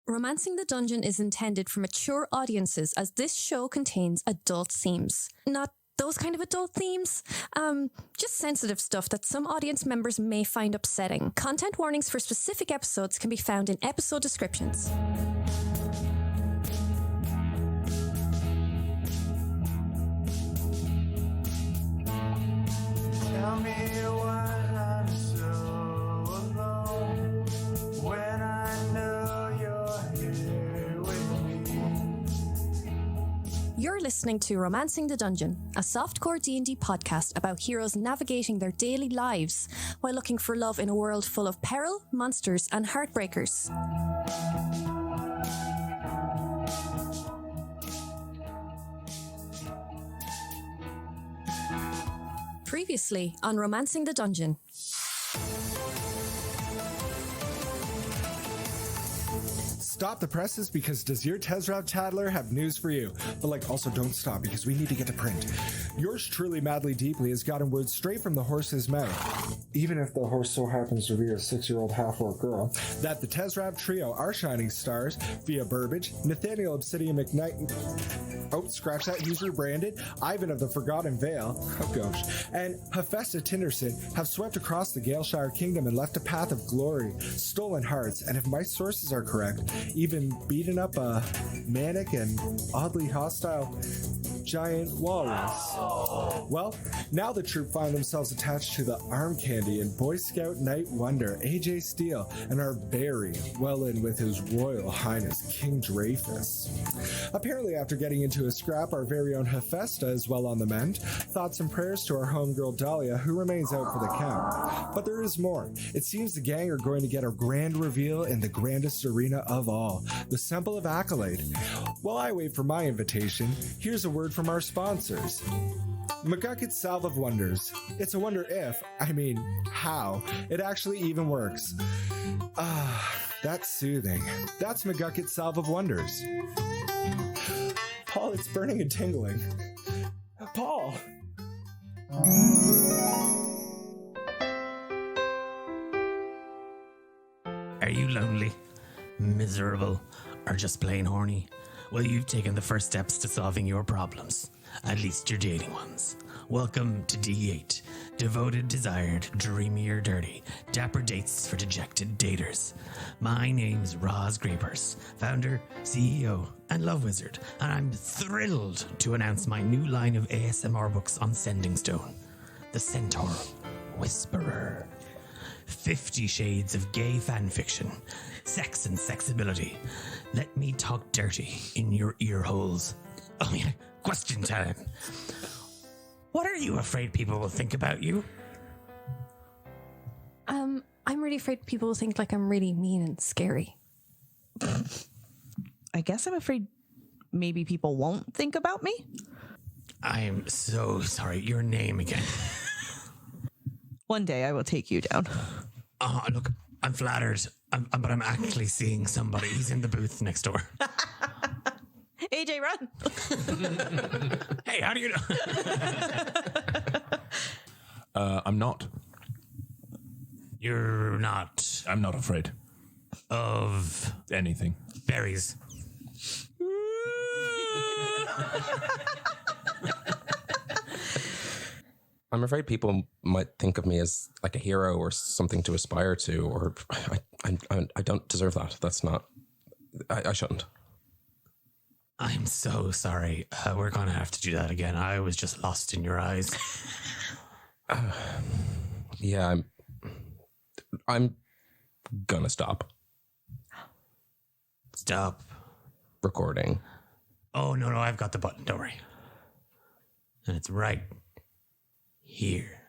Romancing the Dungeon is intended for mature audiences as this show contains adult themes. Not those kind of adult themes, just sensitive stuff that some audience members may find upsetting. Content warnings for specific episodes can be found in episode descriptions. Tell me why I'm so alone when I know you're here with me. You're listening to Romancing the Dungeon, a softcore D&D podcast about heroes navigating their daily lives while looking for love in a world full of peril, monsters, and heartbreakers. Previously on Romancing the Dungeon. Stop the presses because does your Tezrav Tattler have news for you? But also don't stop because we need to get to print. Yours truly madly deeply has gotten words straight from the horse's mouth, even if the horse so happens to be a 6-year-old half-orc girl, that the Tezrav trio are shining stars via Burbage, Nathaniel Obsidian McKnight, scratch that, user branded, Ivan of the Forgotten Vale, and Hephaesta Tinderson have swept across the Galeshire Kingdom and left a path of glory, stolen hearts, and if my sources are correct, even beaten up a manic and oddly hostile giant walrus. Well, now the troop find themselves attached to the arm candy and Boy Scout Knight Wonder, AJ Steele, and are very well in with His Royal Highness King Dreyfus. Apparently, after getting into a scrap, our very own Hephaesta is well on the mend. Thoughts and prayers to our homegirl Dahlia, who remains out for the count. But there is more. It seems the gang are going to get a grand reveal in the grandest arena of all, the Temple of Accolade. While I wait for my invitation, here's a word from our sponsors. McGucket's Salve of Wonders. It's a wonder if, how, it actually even works. That's soothing. That's McGucket's Salve of Wonders. Paul, it's burning and tingling. Paul! Are you lonely, miserable, or just plain horny? Well, you've taken the first steps to solving your problems. At least your dating ones. Welcome to D8. Devoted, desired, dreamy or dirty. Dapper dates for dejected daters. My name's Roz Grapers, founder, CEO, and love wizard, and I'm thrilled to announce my new line of ASMR books on Sending Stone. The Centaur Whisperer. 50 shades of gay fanfiction. Sex and sexability. Let me talk dirty in your ear holes. Oh yeah, question time. What are you afraid people will think about you? I'm really afraid people will think I'm really mean and scary. I guess I'm afraid maybe people won't think about me. I'm so sorry. Your name again. One day I will take you down. Look, I'm flattered, but I'm actually seeing somebody. He's in the booth next door. AJ, run! Hey, how do you know? I'm not. You're not I'm not afraid. of Anything. berries. I'm afraid people might think of me as a hero or something to aspire to, or I don't deserve that. That's not. I shouldn't. I'm so sorry. We're gonna have to do that again. I was just lost in your eyes. Yeah, I'm gonna stop Stop. recording. Oh, no, I've got the button. Don't worry. And it's right here.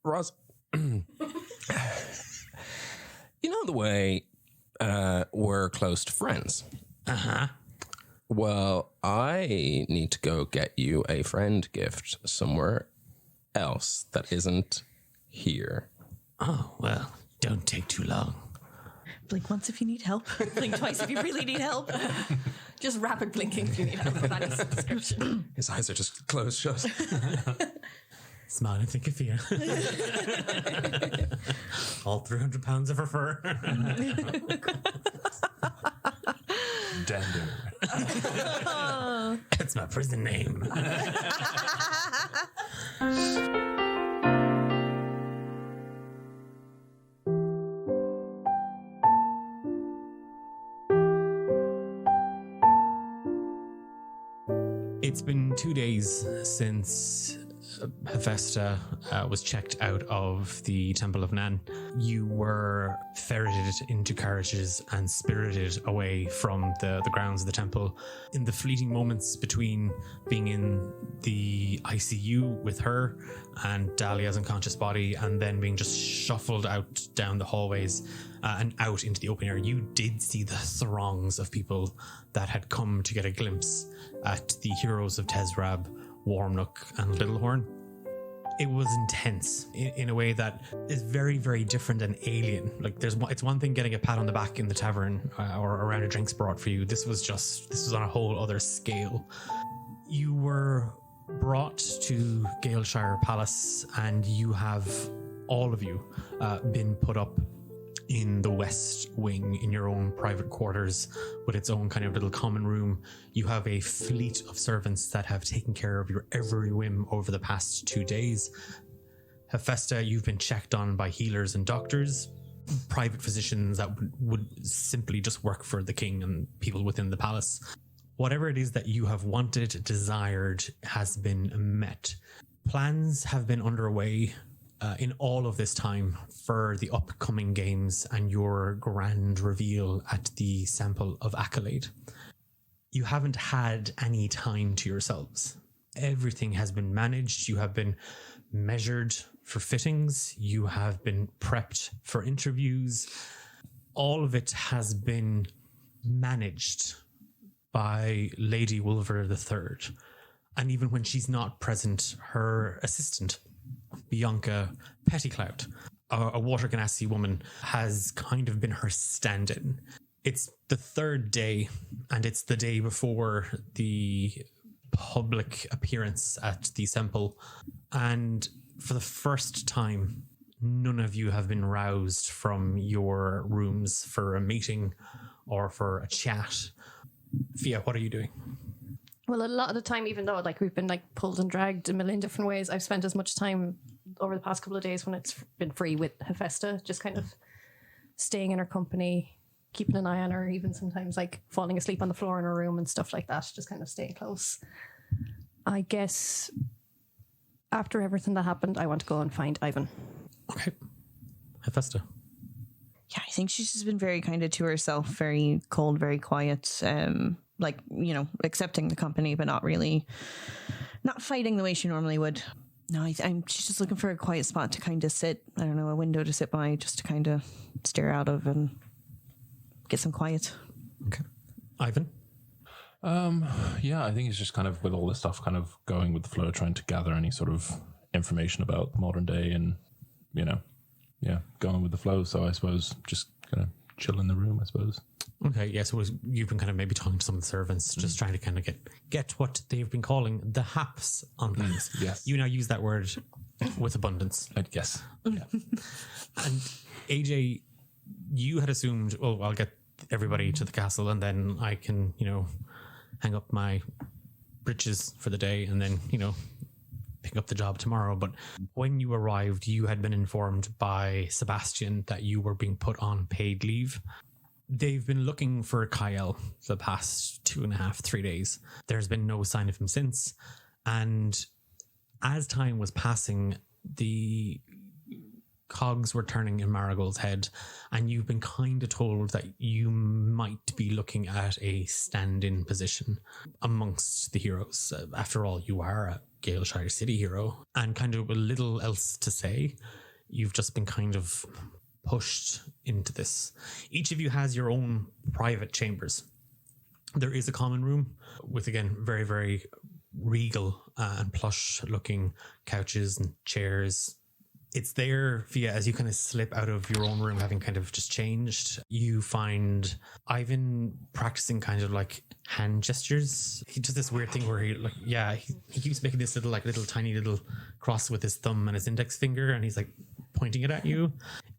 Roz, you know the way we're close to friends? Uh-huh. Well, I need to go get you a friend gift somewhere else that isn't here. Oh, well, don't take too long. Blink once if you need help. Blink twice if you really need help. Just rapid blinking if you need help with any subscription. His eyes are just closed shut. Smile and think of fear. All 300 pounds of her fur. Contender. That's my prison name. It's been 2 days since Hephaesta was checked out of the Temple of Nan. You were ferreted into carriages and spirited away from the grounds of the temple. In the fleeting moments between being in the ICU with her and Dahlia's unconscious body and then being just shuffled out down the hallways and out into the open air, you did see the throngs of people that had come to get a glimpse at the heroes of Tezrab, Warmnook and Littlehorn. It was intense in a way that is very, very different and alien. Like it's one thing getting a pat on the back in the tavern or around a drinks brought for you. This was on a whole other scale. You were brought to Galeshire Palace and you have, all of you, been put up in the west wing in your own private quarters with its own kind of little common room. You have a fleet of servants that have taken care of your every whim over the past 2 days. Hephaesta, you've been checked on by healers and doctors, private physicians that would simply just work for the king and people within the palace. Whatever it is that you have wanted, desired, has been met. Plans have been underway in all of this time for the upcoming games and your grand reveal at the Sample of Accolade. You haven't had any time to yourselves. Everything has been managed. You have been measured for fittings. You have been prepped for interviews. All of it has been managed by Lady Wolver III. And even when she's not present, her assistant, Bianca Petticlout, a Water Ganassi woman, has kind of been her stand-in. It's the third day, and it's the day before the public appearance at the Semple. And for the first time, none of you have been roused from your rooms for a meeting or for a chat. Fia, what are you doing? Well, a lot of the time, even though we've been pulled and dragged a million different ways, I've spent as much time over the past couple of days when it's been free with Hephaesta, just kind of staying in her company, keeping an eye on her, even sometimes falling asleep on the floor in her room and stuff like that, just kind of staying close. I guess after everything that happened, I want to go and find Ivan. Okay. Hephaesta. Yeah, I think she's just been very kind of to herself, very cold, very quiet, accepting the company, but not fighting the way she normally would. No, she's just looking for a quiet spot to kind of sit, I don't know, a window to sit by, just to kind of stare out of and get some quiet. Okay. Ivan? Yeah, I think it's just kind of with all this stuff kind of going with the flow, trying to gather any sort of information about modern day and, going with the flow. So I suppose just kind of chill in the room, I suppose. Okay, yeah, so you've been kind of maybe talking to some of the servants, just trying to kind of get what they've been calling the haps on things. Yes. You now use that word with abundance. Yes. Yeah. And AJ, you had assumed, I'll get everybody to the castle and then I can, hang up my britches for the day and then, pick up the job tomorrow. But when you arrived, you had been informed by Sebastian that you were being put on paid leave. They've been looking for Kyle for the past 2.5-3 days. There's been no sign of him since. And as time was passing, the cogs were turning in Marigold's head, and you've been kind of told that you might be looking at a stand-in position amongst the heroes. After all, you are a Galeshire City hero, and kind of with little else to say, you've just been kind of pushed into this. Each of you has your own private chambers. There is a common room with, again, very, very regal and plush looking couches and chairs. It's there, Fia, as you kind of slip out of your own room, having kind of just changed. You find Ivan practicing kind of hand gestures. He does this weird thing where he keeps making this little tiny little cross with his thumb and his index finger, and he's pointing it at you.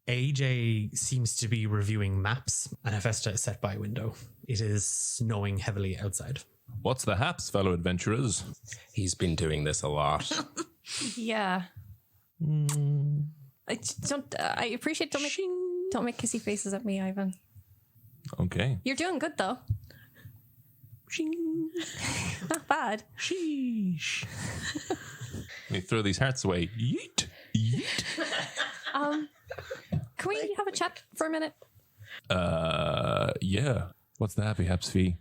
AJ seems to be reviewing maps, and Hephaesta is set by a window. It is snowing heavily outside. What's the haps, fellow adventurers? He's been doing this a lot. Yeah. I appreciate don't make kissy faces at me, Ivan. Okay. You're doing good though. Not bad. Sheesh. Let me throw these hearts away. Yeet. Yeet. Can we have a chat for a minute? Yeah. What's the happy haps fee?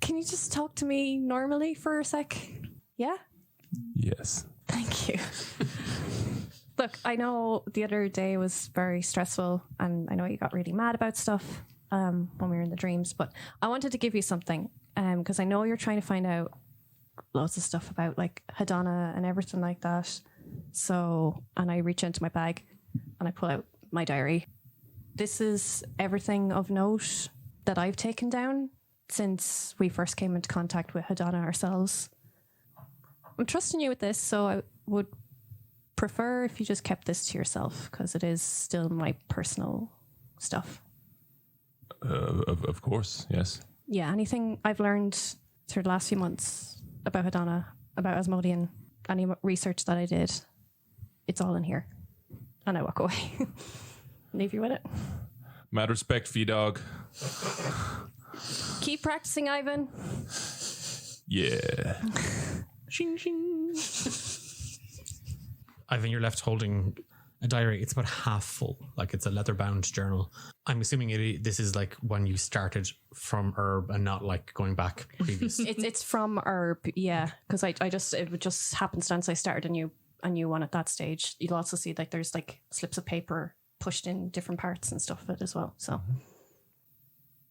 Can you just talk to me normally for a sec? Yeah? Yes. Thank you. Look, I know the other day was very stressful, and I know you got really mad about stuff when we were in the dreams, but I wanted to give you something because I know you're trying to find out loads of stuff about like Hadana and everything like that. So, and I reach into my bag and I pull out my diary. This is everything of note that I've taken down since we first came into contact with Hadana ourselves. I'm trusting you with this, so I would prefer if you just kept this to yourself because it is still my personal stuff. Of course, yes. Yeah, anything I've learned through the last few months about Hadana, about Asmodean, any research that I did, it's all in here. And I walk away. Leave you with it. Mad respect, fee dog. Keep practicing, Ivan. Yeah. Shing, shing. Ivan, you're left holding a diary. It's about half full. Like it's a leather-bound journal. I'm assuming this is like when you started from Herb and not like going back previous. It's from Herb, yeah. Because it just happenstance I started a new one at that stage. You'll also see like there's like slips of paper pushed in different parts and stuff of it as well. So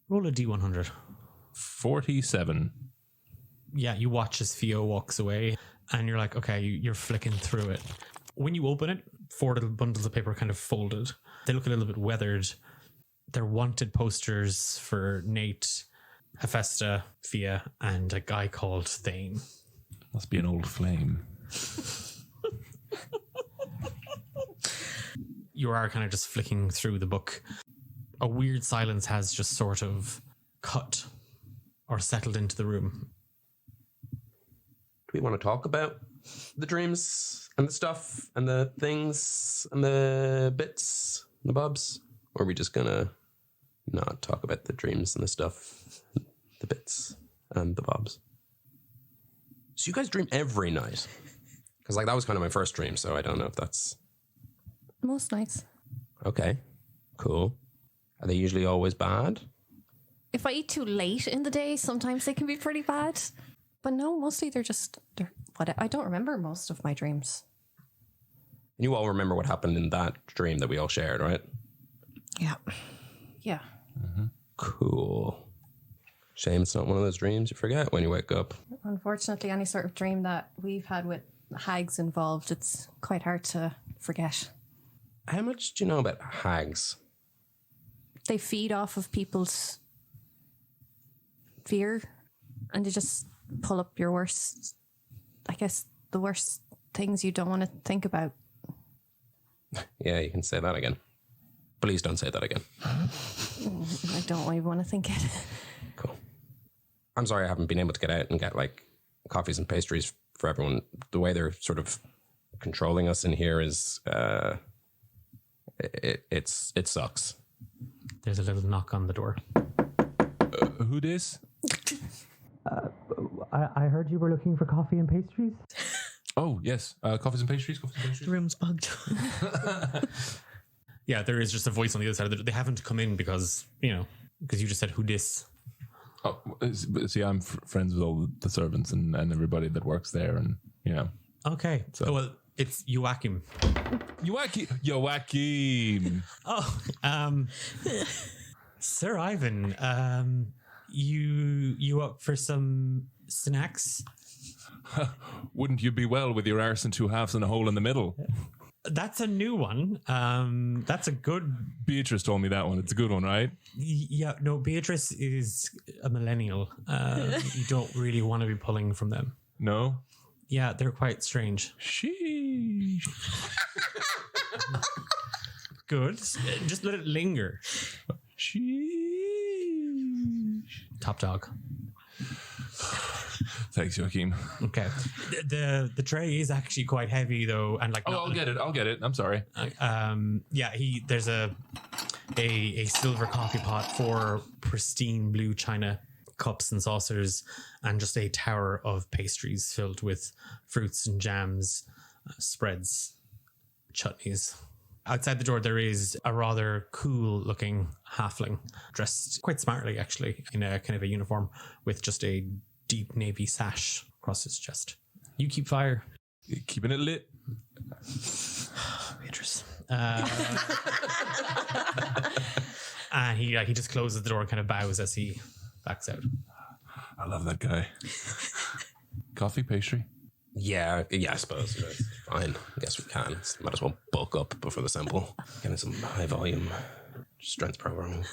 Roll a D100. 47. Yeah, you watch as Fio walks away and you're like, okay, you're flicking through it. When you open it, 4 little bundles of paper are kind of folded. They look a little bit weathered. They're wanted posters for Nate, Hephaesta, Fia, and a guy called Thane. Must be an old flame. You are kind of just flicking through the book. A weird silence has just sort of cut or settled into the room. Do we want to talk about the dreams and the stuff and the things and the bits and the bobs? Or are we just gonna not talk about the dreams and the stuff, the bits and the bobs? So you guys dream every night? Because like that was kind of my first dream, so I don't know if that's... most nights. Okay, cool. Are they usually always bad? If I eat too late in the day, sometimes they can be pretty bad. But no, mostly they're what I don't remember most of my dreams. And you all remember what happened in that dream that we all shared, right? Yeah. Yeah. Cool. Shame it's not one of those dreams you forget when you wake up. Unfortunately, any sort of dream that we've had with hags involved, it's quite hard to forget. How much do you know about hags? They feed off of people's fear and they just pull up your worst, I guess, the worst things you don't want to think about. Yeah, you can say that again. Please don't say that again. I don't even want to think it. Cool. I'm sorry I haven't been able to get out and get like coffees and pastries for everyone. The way they're sort of controlling us in here is it sucks. There's a little knock on the door. Who this? I heard you were looking for coffee and pastries. Oh, yes. Coffees and pastries. The room's bugged. Yeah, there is just a voice on the other side. They haven't come in because you just said who dis. Oh, see, I'm friends with all the servants and everybody that works there, and Okay. So- Well, it's Joachim. Joachim. Oh, Sir Ivan, you up for some snacks? Wouldn't you be well with your arse and 2 halves and a hole in the middle? That's a new one. That's a good. Beatrice told me that one. It's a good one, right? Yeah, no, Beatrice is a millennial. You don't really want to be pulling from them. No? Yeah, they're quite strange. Sheesh. good. Just let it linger. Top dog. Thanks, Joachim. Okay. The tray is actually quite heavy though, and like. Oh, I'll get it. I'm sorry. There's a silver coffee pot, 4 pristine blue china cups and saucers, and just a tower of pastries filled with fruits and jams, spreads, chutneys. Outside the door, there is a rather cool-looking halfling, dressed quite smartly, actually, in a kind of a uniform with just a deep navy sash across his chest. You keep fire. Keeping it lit. Beatrice. And he just closes the door and kind of bows as he backs out. I love that guy. Coffee, pastry. Yeah, I suppose. Fine. I guess we can. Might as well bulk up before the sample. Getting some high volume strength programming.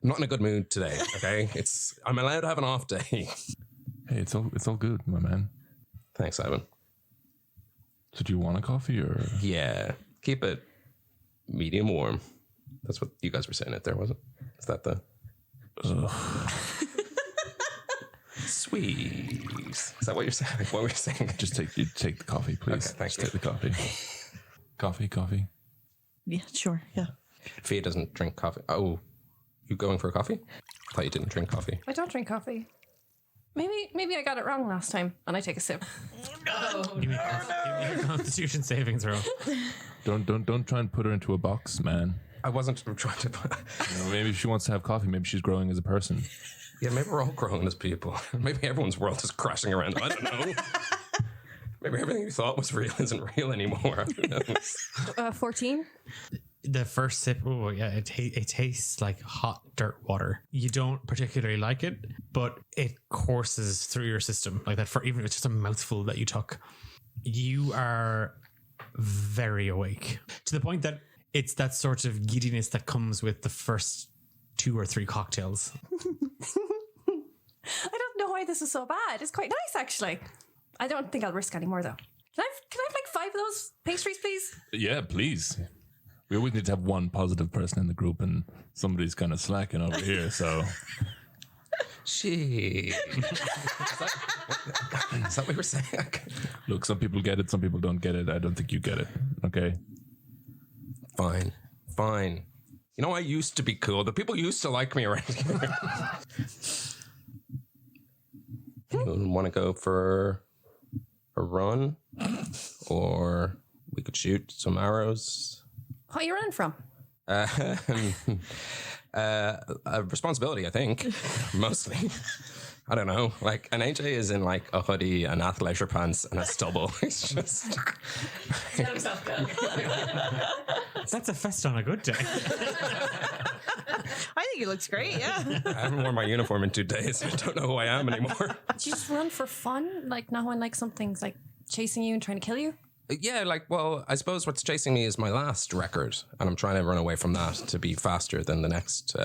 I'm not in a good mood today, okay? I'm allowed to have an off day. Hey, it's all good, my man. Thanks, Ivan. So do you want a coffee or? Yeah. Keep it medium warm. That's what you guys were saying out there, was it? Is that the sweet? Is that what you're saying? What were you saying? Just take the coffee, please. Okay, thank Just you. take the coffee. Coffee. Yeah, sure. Yeah. Fia doesn't drink coffee. Oh, you going for a coffee? I thought you didn't drink coffee. I don't drink coffee. Maybe I got it wrong last time, and I take a sip. Give me a Constitution saving throw. Don't try and put her into a box, man. I wasn't trying to. Maybe she wants to have coffee. Maybe she's growing as a person. Yeah, maybe we're all growing as people. Maybe everyone's world is crashing around. I don't know. Maybe everything you thought was real isn't real anymore. Who knows? 14. The first sip, it tastes like hot dirt water. You don't particularly like it, but it courses through your system like that. For even if it's just a mouthful that you took, you are very awake to the point that it's that sort of giddiness that comes with the first 2 or 3 cocktails. I don't know why this is so bad. It's quite nice, actually. I don't think I'll risk any more, though. Can I have like 5 of those pastries, please? Yeah, please. We always need to have one positive person in the group, and somebody's kind of slacking over here, so... Is that what we were saying? Look, some people get it, some people don't get it. I don't think you get it, okay? Fine. You know, I used to be cool. The people used to like me around here. You want to go for a run? Or we could shoot some arrows? What are you running from? A responsibility, I think, mostly. I don't know. Like, an AJ is in like a hoodie and athleisure pants and a stubble. He's just. That's a fest on a good day. I think he looks great. Yeah. I haven't worn my uniform in 2 days. I don't know who I am anymore. Do you just run for fun? Like, not when like something's like chasing you and trying to kill you? Yeah, well, I suppose what's chasing me is my last record, and I'm trying to run away from that to be faster than the next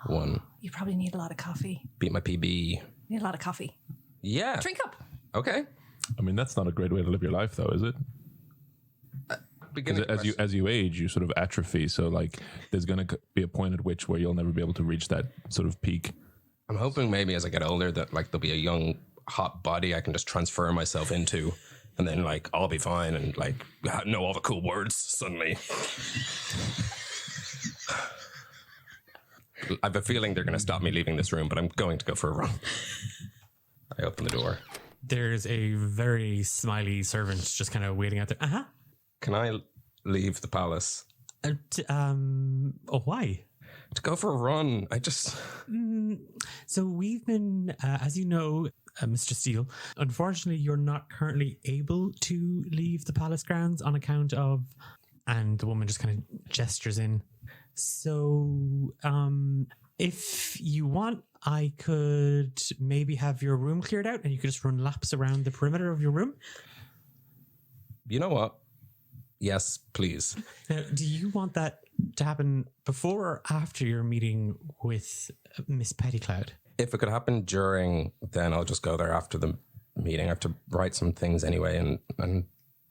one. You probably need a lot of coffee. Beat my PB. Need a lot of coffee. Yeah. Drink up. Okay. I mean, that's not a great way to live your life, though, is it? Because as you age, you sort of atrophy. So, like, there's going to be a point at which where you'll never be able to reach that sort of peak. I'm hoping maybe as I get older that like there'll be a young, hot body I can just transfer myself into. And then, like, I'll be fine and, like, know all the cool words suddenly. I have a feeling they're going to stop me leaving this room, but I'm going to go for a run. I open the door. There's a very smiley servant just kind of waiting out there. Uh-huh. Can I leave the palace? Why? To go for a run. I just... So we've been, as you know, Mr. Steele, unfortunately, you're not currently able to leave the palace grounds on account of... And the woman just kind of gestures in. So, if you want, I could maybe have your room cleared out and you could just run laps around the perimeter of your room. You know what? Yes, please. Now, do you want that to happen before or after your meeting with Miss Pettycloud? If it could happen during, then I'll just go there after the meeting. I have to write some things anyway and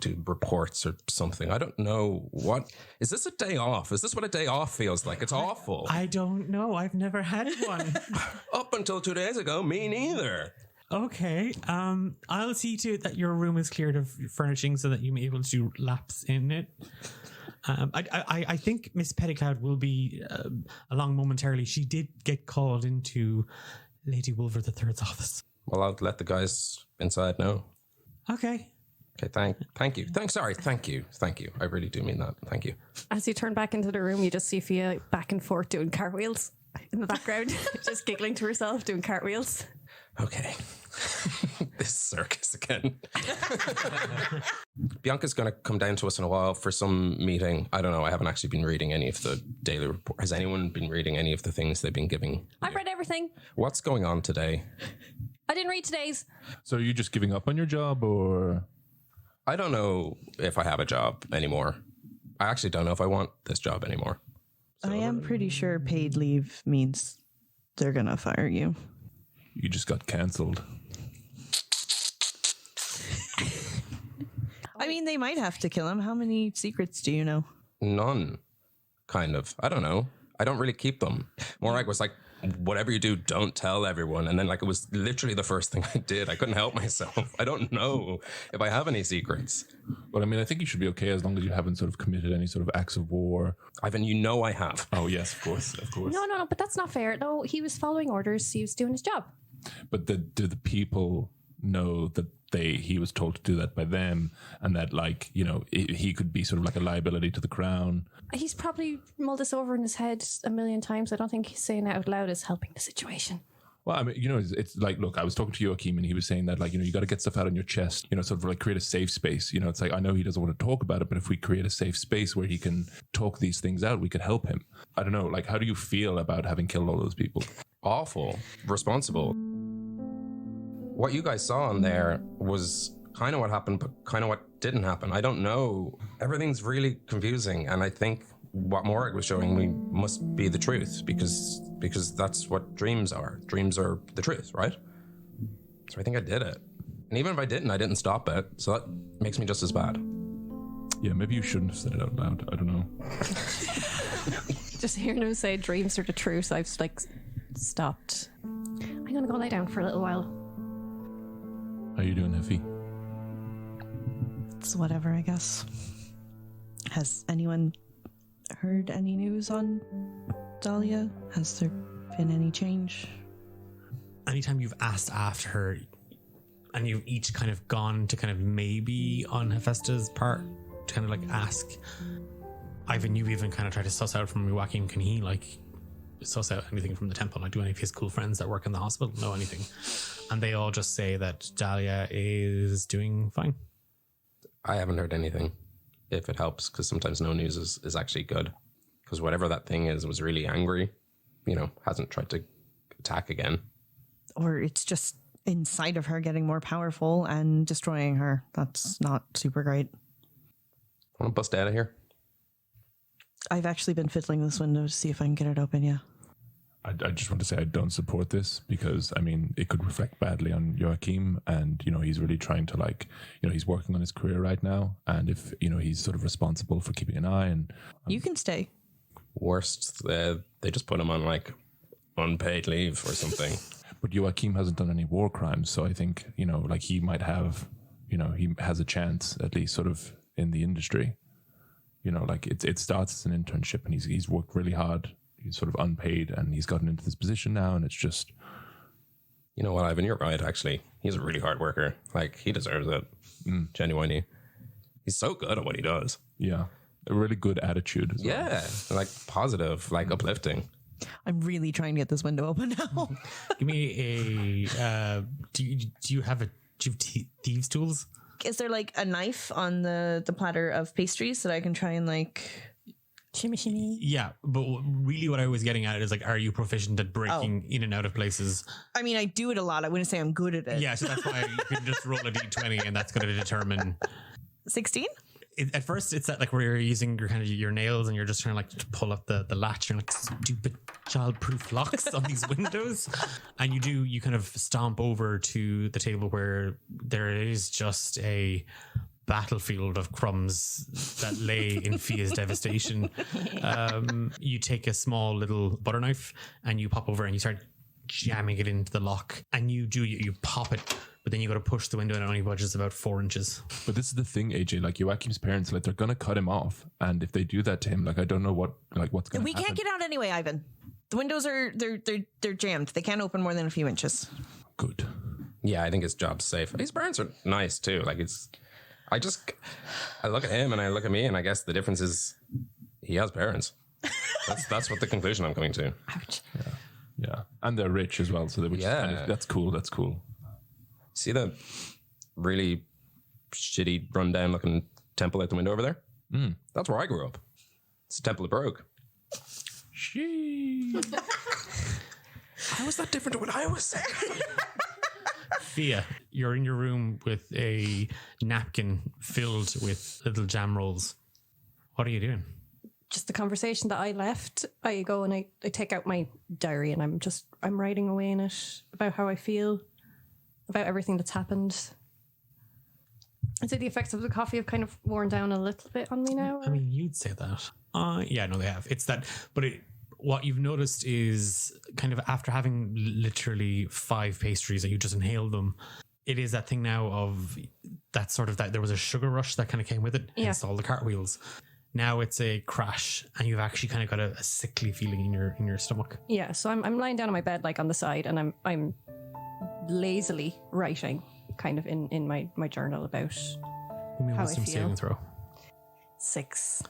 do reports or something. I don't know what. Is this a day off? Is this what a day off feels like? It's awful. I don't know. I've never had one. Up until 2 days ago, me neither. Okay. I'll see to it that your room is cleared of furnishing so that you may be able to lapse in it. I think Miss Petticloud will be along momentarily. She did get called into Lady Wolver III's office. Well, I'll let the guys inside know. Okay. Okay, thank you. Thank you. I really do mean that. Thank you. As you turn back into the room, you just see Fia back and forth doing cartwheels in the background, just giggling to herself, doing cartwheels. Okay. This circus again. Bianca's going to come down to us in a while for some meeting. I don't know. I haven't actually been reading any of the daily report. Has anyone been reading any of the things they've been giving? I've read everything. What's going on today? I didn't read today's. So are you just giving up on your job, or? I don't know if I have a job anymore. I actually don't know if I want this job anymore. I am pretty sure paid leave means they're going to fire you. You just got cancelled. I mean, they might have to kill him. How many secrets do you know? None, kind of. I don't know. I don't really keep them. Morag was like, whatever you do, don't tell everyone. And then like it was literally the first thing I did. I couldn't help myself. I don't know if I have any secrets. But I mean, I think you should be okay as long as you haven't sort of committed any sort of acts of war. Ivan, you know I have. Oh, yes, of course. No, but that's not fair. No, he was following orders. He was doing his job. But do the people know that he was told to do that by them, and that, like, you know, he could be sort of like a liability to the crown? He's probably mulled this over in his head a million times. I don't think he's saying it out loud is helping the situation. Well, I mean, you know, it's like, look, I was talking to Joachim and he was saying that, like, you know, you got to get stuff out on your chest, you know, sort of like create a safe space. You know, it's like, I know he doesn't want to talk about it, but if we create a safe space where he can talk these things out, we could help him. I don't know, like, how do you feel about having killed all those people? Awful. Responsible. What you guys saw in there was kind of what happened, but kind of what didn't happen. I don't know. Everything's really confusing. And I think what Morag was showing me must be the truth, because that's what dreams are. Dreams are the truth, right? So I think I did it. And even if I didn't stop it. So that makes me just as bad. Yeah, maybe you shouldn't have said it out loud. I don't know. Just hearing him say dreams are the truth, I've like stopped. I'm going to go lie down for a little while. How you doing, Heffy? It's whatever, I guess. Has anyone heard any news on Dahlia? Has there been any change? Anytime you've asked after her, and you've each kind of gone to kind of maybe on Hephaesta's part to kind of like ask, Ivan, you even kind of tried to suss out from Joachim, can he like suss out anything from the temple? Like, do any of his cool friends that work in the hospital know anything? And they all just say that Dahlia is doing fine. I haven't heard anything, if it helps, because sometimes no news is actually good. Because whatever that thing is was really angry, you know, hasn't tried to attack again. Or it's just inside of her getting more powerful and destroying her. That's not super great. Want to bust out of here? I've actually been fiddling this window to see if I can get it open, yeah. I just want to say I don't support this, because, I mean, it could reflect badly on Joachim, and, you know, he's really trying to, like, you know, he's working on his career right now, and if, you know, he's sort of responsible for keeping an eye, and... You can stay. Worst, they just put him on, like, unpaid leave or something. But Joachim hasn't done any war crimes, so I think, you know, like, he might have, you know, he has a chance, at least, sort of, in the industry. You know, like, it starts as an internship, and he's worked really hard. He's sort of unpaid, and he's gotten into this position now, and it's just... You know what, Ivan, you're right, actually. He's a really hard worker. Like, he deserves it. Genuinely. He's so good at what he does. Yeah. A really good attitude as well. Yeah. Like, positive, like, uplifting. I'm really trying to get this window open now. Give me a... do you have thieves' tools? Is there, like, a knife on the platter of pastries that I can try and, like... Shimmy, shimmy. Yeah, but really what I was getting at is, like, are you proficient at breaking in and out of places? I mean, I do it a lot. I wouldn't say I'm good at it. Yeah, so that's why you can just roll a d20 and that's going to determine... 16? At first, it's that, like, where you're using your kind of your nails and you're just trying to, like, to pull up the latch. You're like, stupid child-proof locks on these windows. And you kind of stomp over to the table where there is just a battlefield of crumbs that lay in Fia's devastation. You take a small little butter knife and you pop over and you start jamming it into the lock, and you pop it, but then you got to push the window and it only budges about 4 inches. But this is the thing, AJ. Like Joachim's parents, like they're gonna cut him off, and if they do that to him, like I don't know what's gonna happen. We can't get out anyway, Ivan. The windows are they're jammed. They can't open more than a few inches. Good. Yeah, I think his job's safe. His parents are nice too. Like I look at him and I look at me, and I guess the difference is he has parents. That's what the conclusion I'm coming to. Ouch. Yeah, and they're rich as well, so they would that's cool. That's cool. See the really shitty, rundown looking temple out the window over there? That's where I grew up. It's the Temple of Brogue. How is that different to what I was saying? Fia, you're in your room with a napkin filled with little jam rolls. What are you doing? Just the conversation that I left. I go and I take out my diary and I'm writing away in it about how I feel, about everything that's happened. I'd say the effects of the coffee have kind of worn down a little bit on me now. I mean, you'd say that. Yeah, no, they have. It's that, but what you've noticed is kind of after having literally 5 pastries that you just inhaled them, it is that thing now of that sort of that there was a sugar rush that kind of came with it. Yeah. Hence all the cartwheels. Now it's a crash, and you've actually kind of got a sickly feeling in your stomach. Yeah, so I'm lying down on my bed, like on the side, and I'm lazily writing, kind of in my journal about Give me a how I wisdom feel. saving throw. 6.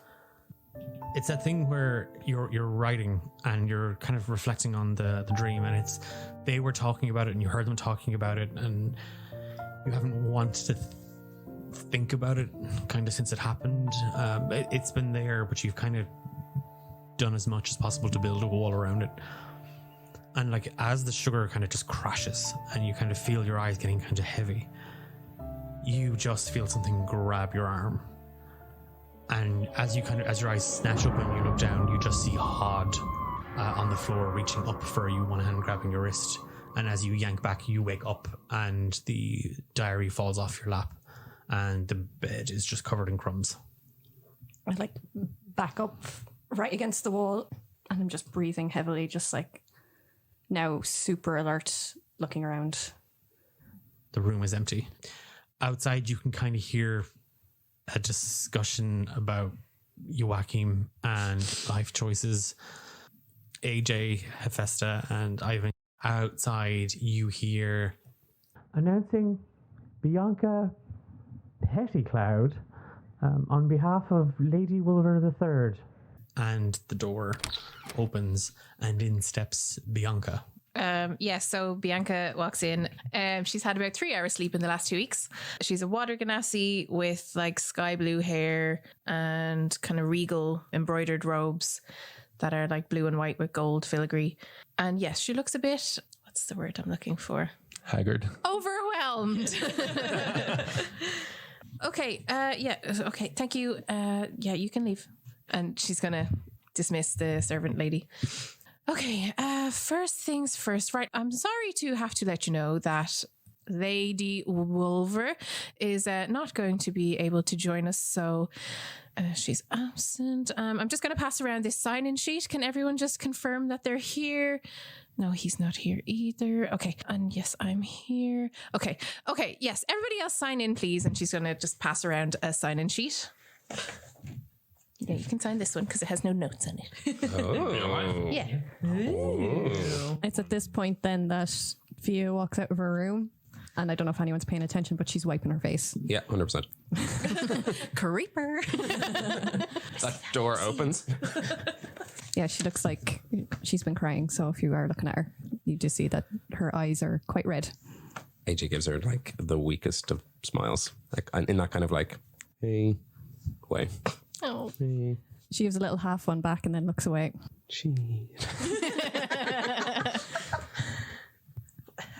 It's that thing where you're writing and you're kind of reflecting on the dream, and they were talking about it and you heard them talking about it, and you haven't wanted to think about it kind of since it happened. It's been there, but you've kind of done as much as possible to build a wall around it. And like as the sugar kind of just crashes and you kind of feel your eyes getting kind of heavy, you just feel something grab your arm. And as your eyes snatch open and you look down, you just see Hod on the floor reaching up for you, one hand grabbing your wrist. And as you yank back, you wake up and the diary falls off your lap and the bed is just covered in crumbs. I like back up right against the wall and I'm just breathing heavily, just like now super alert, looking around. The room is empty. Outside, you can kind of hear a discussion about Joachim and life choices. AJ, Hephaesta, and Ivan. Outside, you hear Announcing Bianca Pettycloud on behalf of Lady Wolver III. and the door opens and in steps Bianca. So Bianca walks in. She's had about 3 hours sleep in the last 2 weeks. She's a water ganassi with like sky blue hair and kind of regal embroidered robes that are like blue and white with gold filigree. And yes, she looks a bit, what's the word I'm looking for? Haggard. Overwhelmed. Okay, okay, thank you. You can leave. And she's gonna dismiss the servant lady. Okay, first things first, right? I'm sorry to have to let you know that Lady Wolver is not going to be able to join us, so she's absent. I'm just going to pass around this sign-in sheet. Can everyone just confirm that they're here? No, he's not here either. Okay, and yes, I'm here. Okay, yes, everybody else sign in, please. And she's going to just pass around a sign-in sheet. Yeah, you can sign this one because it has no notes on it. Oh. Yeah. It's at this point then that Fia walks out of her room, and I don't know if anyone's paying attention, but she's wiping her face. Yeah, 100%. Creeper. That door opens. Yeah, she looks like she's been crying, so if you are looking at her, you just see that her eyes are quite red. AJ gives her like the weakest of smiles, like in that kind of like, hey, way. Oh. Hey. She gives a little half one back and then looks away.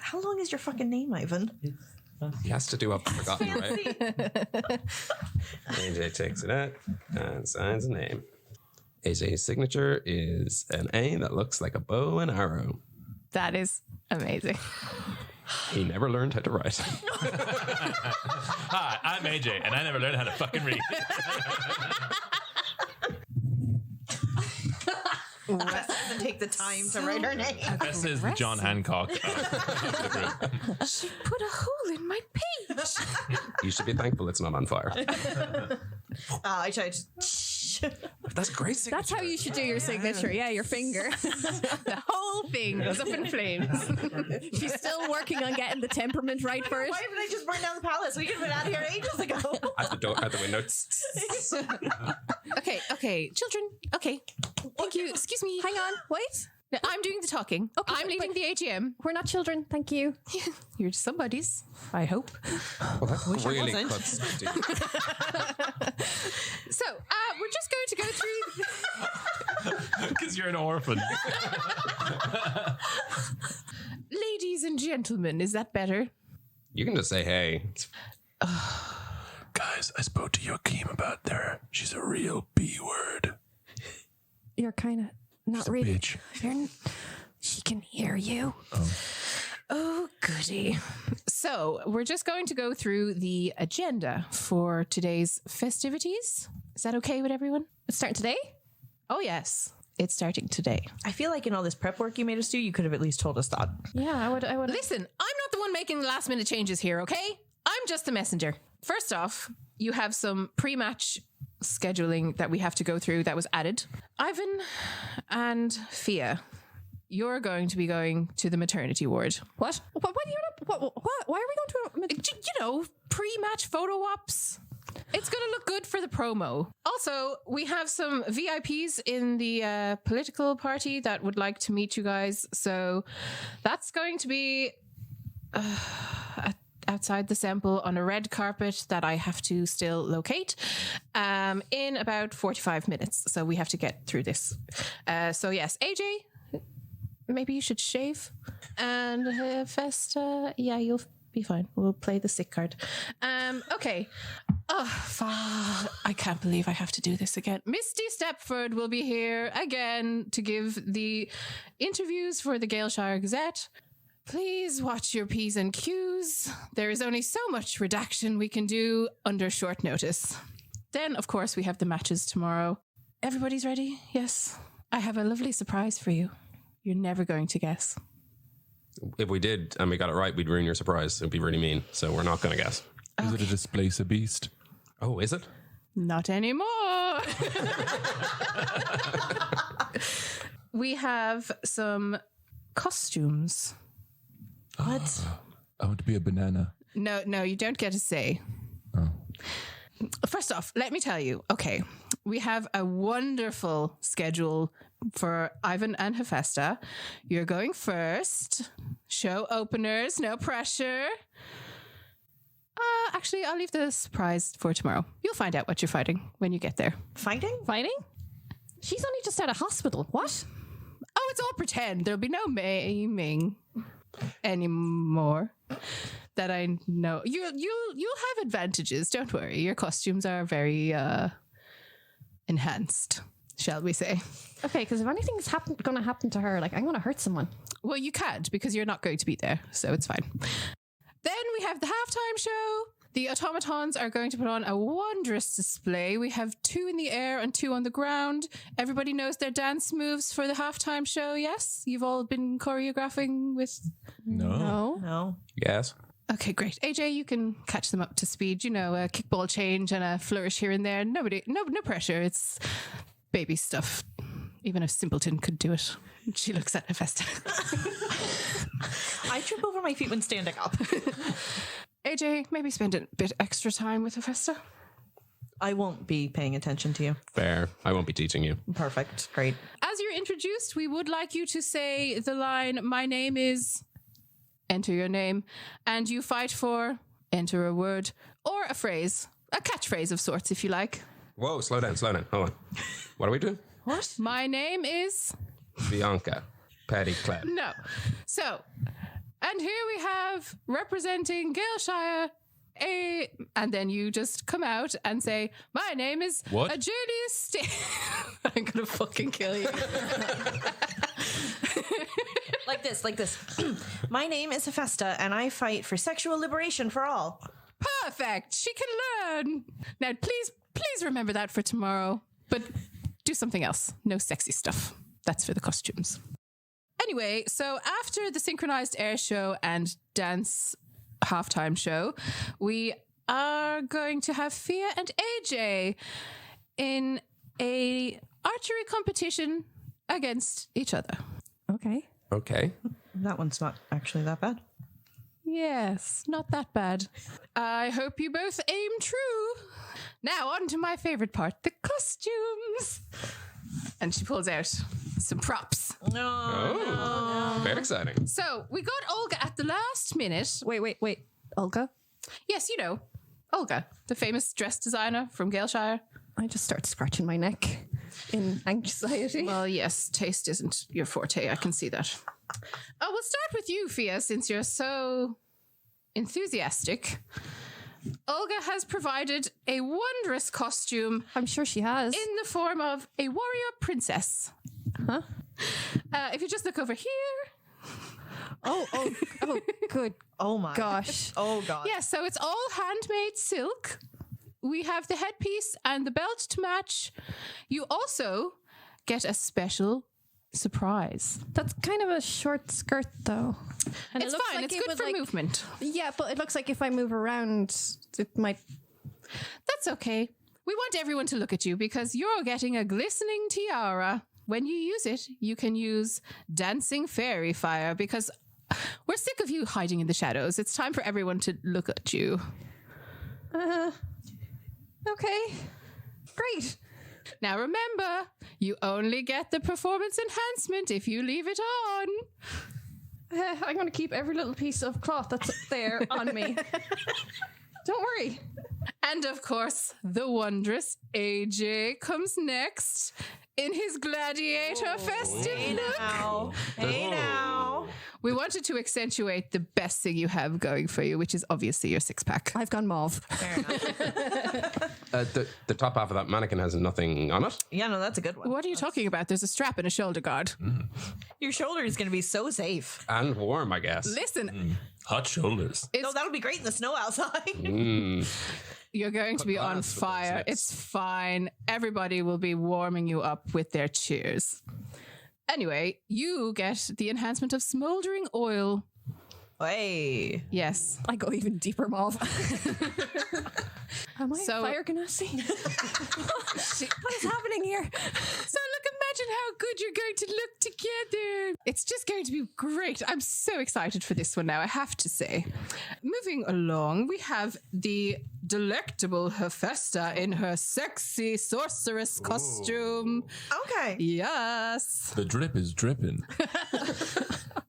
How long is your fucking name, Ivan? He has to do up forgotten, right? AJ takes it out and signs a name. AJ's signature is an A that looks like a bow and arrow. That is amazing. He never learned how to write. Hi, I'm AJ, and I never learned how to fucking read. Wes doesn't take the time to write her name. This is the John Hancock of the group. She put a hole in my page. You should be thankful it's not on fire. I tried. That's great. That's how you should do your signature. Yeah, your finger. The whole thing goes up in flames. She's still working on getting the temperament right first. Why haven't I just burned down the palace? We could have been out of here ages ago. At the door, at the window. Okay, children. Okay, thank you. Excuse me. Hang on, wait. No, I'm doing the talking. Okay, I'm leading the AGM. We're not children, thank you. You're somebody's, I hope. Well, that really wasn't. cuts deep. So, we're just going to go through. Because you're an orphan. Ladies and gentlemen, is that better? You can just say, hey. Guys, I spoke to Joachim about her. She's a real B word. You're kind of not She's a really. bitch. She can hear you. Oh, goody. So, we're just going to go through the agenda for today's festivities. Is that okay with everyone? It's starting today? Oh, yes. It's starting today. I feel like in all this prep work you made us do, you could have at least told us that. Yeah, I would. Listen, I'm not the one making the last minute changes here, okay? I'm just the messenger. First off, you have some pre-match scheduling that we have to go through that was added. Ivan and Fia, you're going to be going to the maternity ward. What? What? Why are we going to? You know, pre-match photo ops. It's going to look good for the promo. Also, we have some VIPs in the political party that would like to meet you guys. So that's going to be outside the sample on a red carpet that I have to still locate in about 45 minutes. So we have to get through this. So yes, AJ, maybe you should shave. And Festa, yeah, you'll be fine. We'll play the sick card. Okay. Oh, I can't believe I have to do this again. Misty Stepford will be here again to give the interviews for the Galeshire Gazette. Please watch your P's and Q's. There is only so much redaction we can do under short notice. Then, of course, we have the matches tomorrow. Everybody's ready? Yes. I have a lovely surprise for you. You're never going to guess. If we did and we got it right, we'd ruin your surprise. It'd be really mean. So we're not going to guess. Is it a displacer beast? Oh, is it? Not anymore. We have some costumes. What? I want to be a banana. No, you don't get to say. Oh. First off, let me tell you. Okay, we have a wonderful schedule for Ivan and Hephaesta. You're going first. Show openers, no pressure. Actually, I'll leave the surprise for tomorrow. You'll find out what you're fighting when you get there. Fighting? Fighting? She's only just out of hospital. What? Oh, it's all pretend. There'll be no maiming anymore that I know. You'll have advantages. Don't worry. Your costumes are very enhanced, shall we say? Okay, because if anything's going to happen to her, like I'm going to hurt someone. Well, you can't because you're not going to be there, so it's fine. Then we have the halftime show. The automatons are going to put on a wondrous display. We have 2 in the air and 2 on the ground. Everybody knows their dance moves for the halftime show, yes? You've all been choreographing with... No. Yes. Okay, great. AJ, you can catch them up to speed. You know, a kickball change and a flourish here and there. No pressure. It's baby stuff. Even a simpleton could do it. She looks at Hephaesta. I trip over my feet when standing up. AJ, maybe spend a bit extra time with Hephaesta. I won't be paying attention to you. Fair. I won't be teaching you. Perfect. Great. As you're introduced, we would like you to say the line, "My name is," enter your name, and you fight for, enter a word or a phrase, a catchphrase of sorts, if you like. Whoa, slow down. Hold on. What are we doing? What? My name is... Bianca. Patty Clap. No. So, and here we have representing Galeshire, and then you just come out and say, "My name is What? Julius I'm gonna fucking kill you. Like this. My name is Hephaesta, and I fight for sexual liberation for all. Perfect. She can learn. Now, please remember that for tomorrow. But do something else. No sexy stuff. That's for the costumes. Anyway, so after the synchronized air show and dance halftime show, we are going to have Fia and AJ in a archery competition against each other. Okay. Okay. That one's not actually that bad. Yes, not that bad. I hope you both aim true. Now on to my favorite part, the costumes. And she pulls out some props. Oh, very exciting. So we got Olga at the last minute. Wait. Olga? Yes, you know, Olga, the famous dress designer from Galeshire. I just start scratching my neck in anxiety. Well, yes, taste isn't your forte. I can see that. Oh, we'll start with you, Fia, since you're so enthusiastic. Olga has provided a wondrous costume. I'm sure she has. In the form of a warrior princess. Huh? If you just look over here. Oh, good. Oh my gosh. Oh god. Yeah, so it's all handmade silk. We have the headpiece and the belt to match. You also get a special surprise. That's kind of a short skirt, though. And It's it looks fine. like It's it good would, for movement. Yeah, but it looks like if I move around, it might... That's okay. We want everyone to look at you because you're getting a glistening tiara. When you use it, you can use dancing fairy fire because we're sick of you hiding in the shadows. It's time for everyone to look at you. Okay. Great. Now remember, you only get the performance enhancement if you leave it on. I'm going to keep every little piece of cloth that's up there on me. Don't worry. And of course, the wondrous AJ comes next in his gladiator festive look. Hey now. We wanted to accentuate the best thing you have going for you, which is obviously your six-pack. I've gone mauve. Fair enough. The top half of that mannequin has nothing on it. Yeah, no, that's a good one. What are you talking about? There's a strap and a shoulder guard. Your shoulder is going to be so safe. And warm, I guess. Listen, Hot shoulders. No, that'll be great in the snow outside. you're going to be on glass with those fire. lips. It's fine. Everybody will be warming you up with their cheers. Anyway, you get the enhancement of smoldering oil. Hey. Yes. I go even deeper mauve. Am I So- fire ganassi? What is happening here? So look, imagine how good you're going to look together. It's just going to be great. I'm so excited for this one now, I have to say. Moving along, we have the delectable Hephaesta in her sexy sorceress costume. Okay. Yes. The drip is dripping.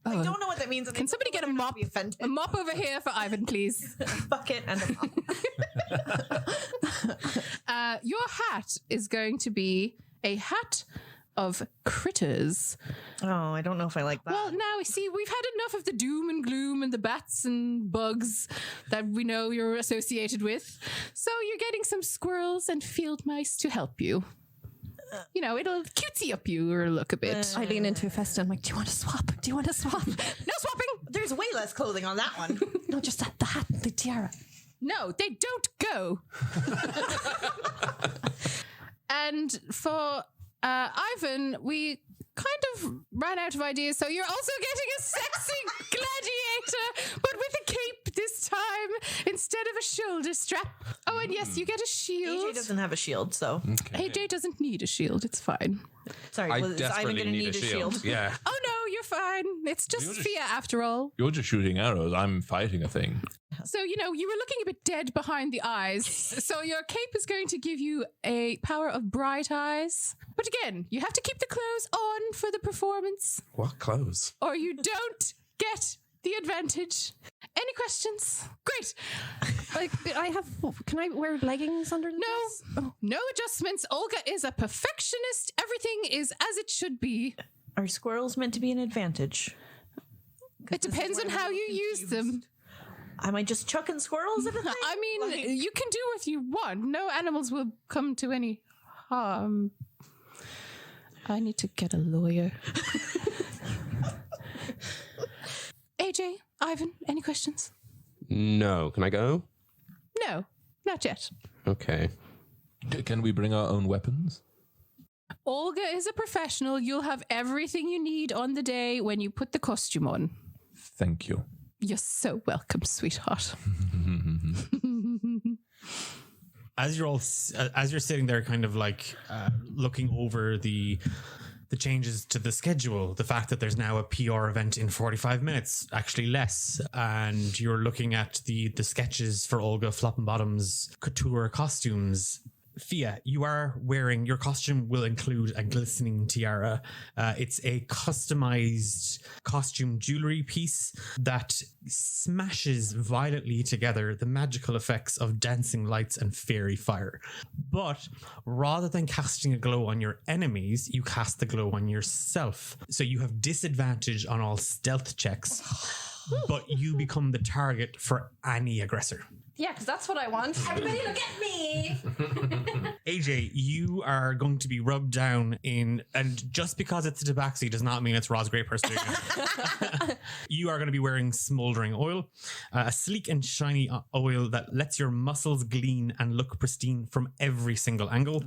I don't know what that means. Can somebody get a mop? Be offended. A mop over here for Ivan, please. Bucket and a mop. Your hat is going to be a hat of critters. Oh, I don't know if I like that. Well, now, see, we've had enough of the doom and gloom and the bats and bugs that we know you're associated with. So you're getting some squirrels and field mice to help you. You know, it'll cutesy up your look a bit. I lean into Festa. I'm like, do you want to swap? Do you want to swap? No swapping! There's way less clothing on that one. No, just the hat, the tiara. No, they don't go. And for Ivan, we kind of ran out of ideas, so you're also getting a sexy gladiator, but with a cape this time instead of a shoulder strap. Oh, and yes, you get a shield. AJ doesn't have a shield, so. AJ doesn't need a shield. It's fine. Sorry, I is Ivan desperately going to need a shield. Yeah. Oh no, you're fine. It's just You're just- Fia after all. You're just shooting arrows. I'm fighting a thing. So, you know, you were looking a bit dead behind the eyes. So your cape is going to give you a power of bright eyes. But again, you have to keep the clothes on for the performance, What clothes? or you don't get the advantage. Any questions? Great. Like, can I wear leggings under this? No, no adjustments. Olga is a perfectionist. Everything is as it should be. Are squirrels meant to be an advantage? It depends on how you use them. Am I just chucking squirrels at a thing? I mean, Like- you can do what you want. No animals will come to any harm. I need to get a lawyer. AJ, Ivan, any questions? No. Can I go? No, not yet. Okay. Can we bring our own weapons? Olga is a professional. You'll have everything you need on the day when you put the costume on. Thank you. You're so welcome, sweetheart. As you're sitting there, kind of like looking over the changes to the schedule, the fact that there's now a PR event in 45 minutes, actually less, and you're looking at the sketches for Olga Floppenbottom's couture costumes. Fia, you are wearing, your costume will include a glistening tiara. It's a customized costume jewelry piece that smashes violently together the magical effects of dancing lights and fairy fire. But rather than casting a glow on your enemies, you cast the glow on yourself. So you have disadvantage on all stealth checks, but you become the target for any aggressor. Yeah, because that's what I want. Everybody look at me. AJ, you are going to be rubbed down in, and just because it's a tabaxi does not mean it's Roz Grey person doing it. You are going to be wearing smoldering oil, a sleek and shiny oil that lets your muscles gleam and look pristine from every single angle.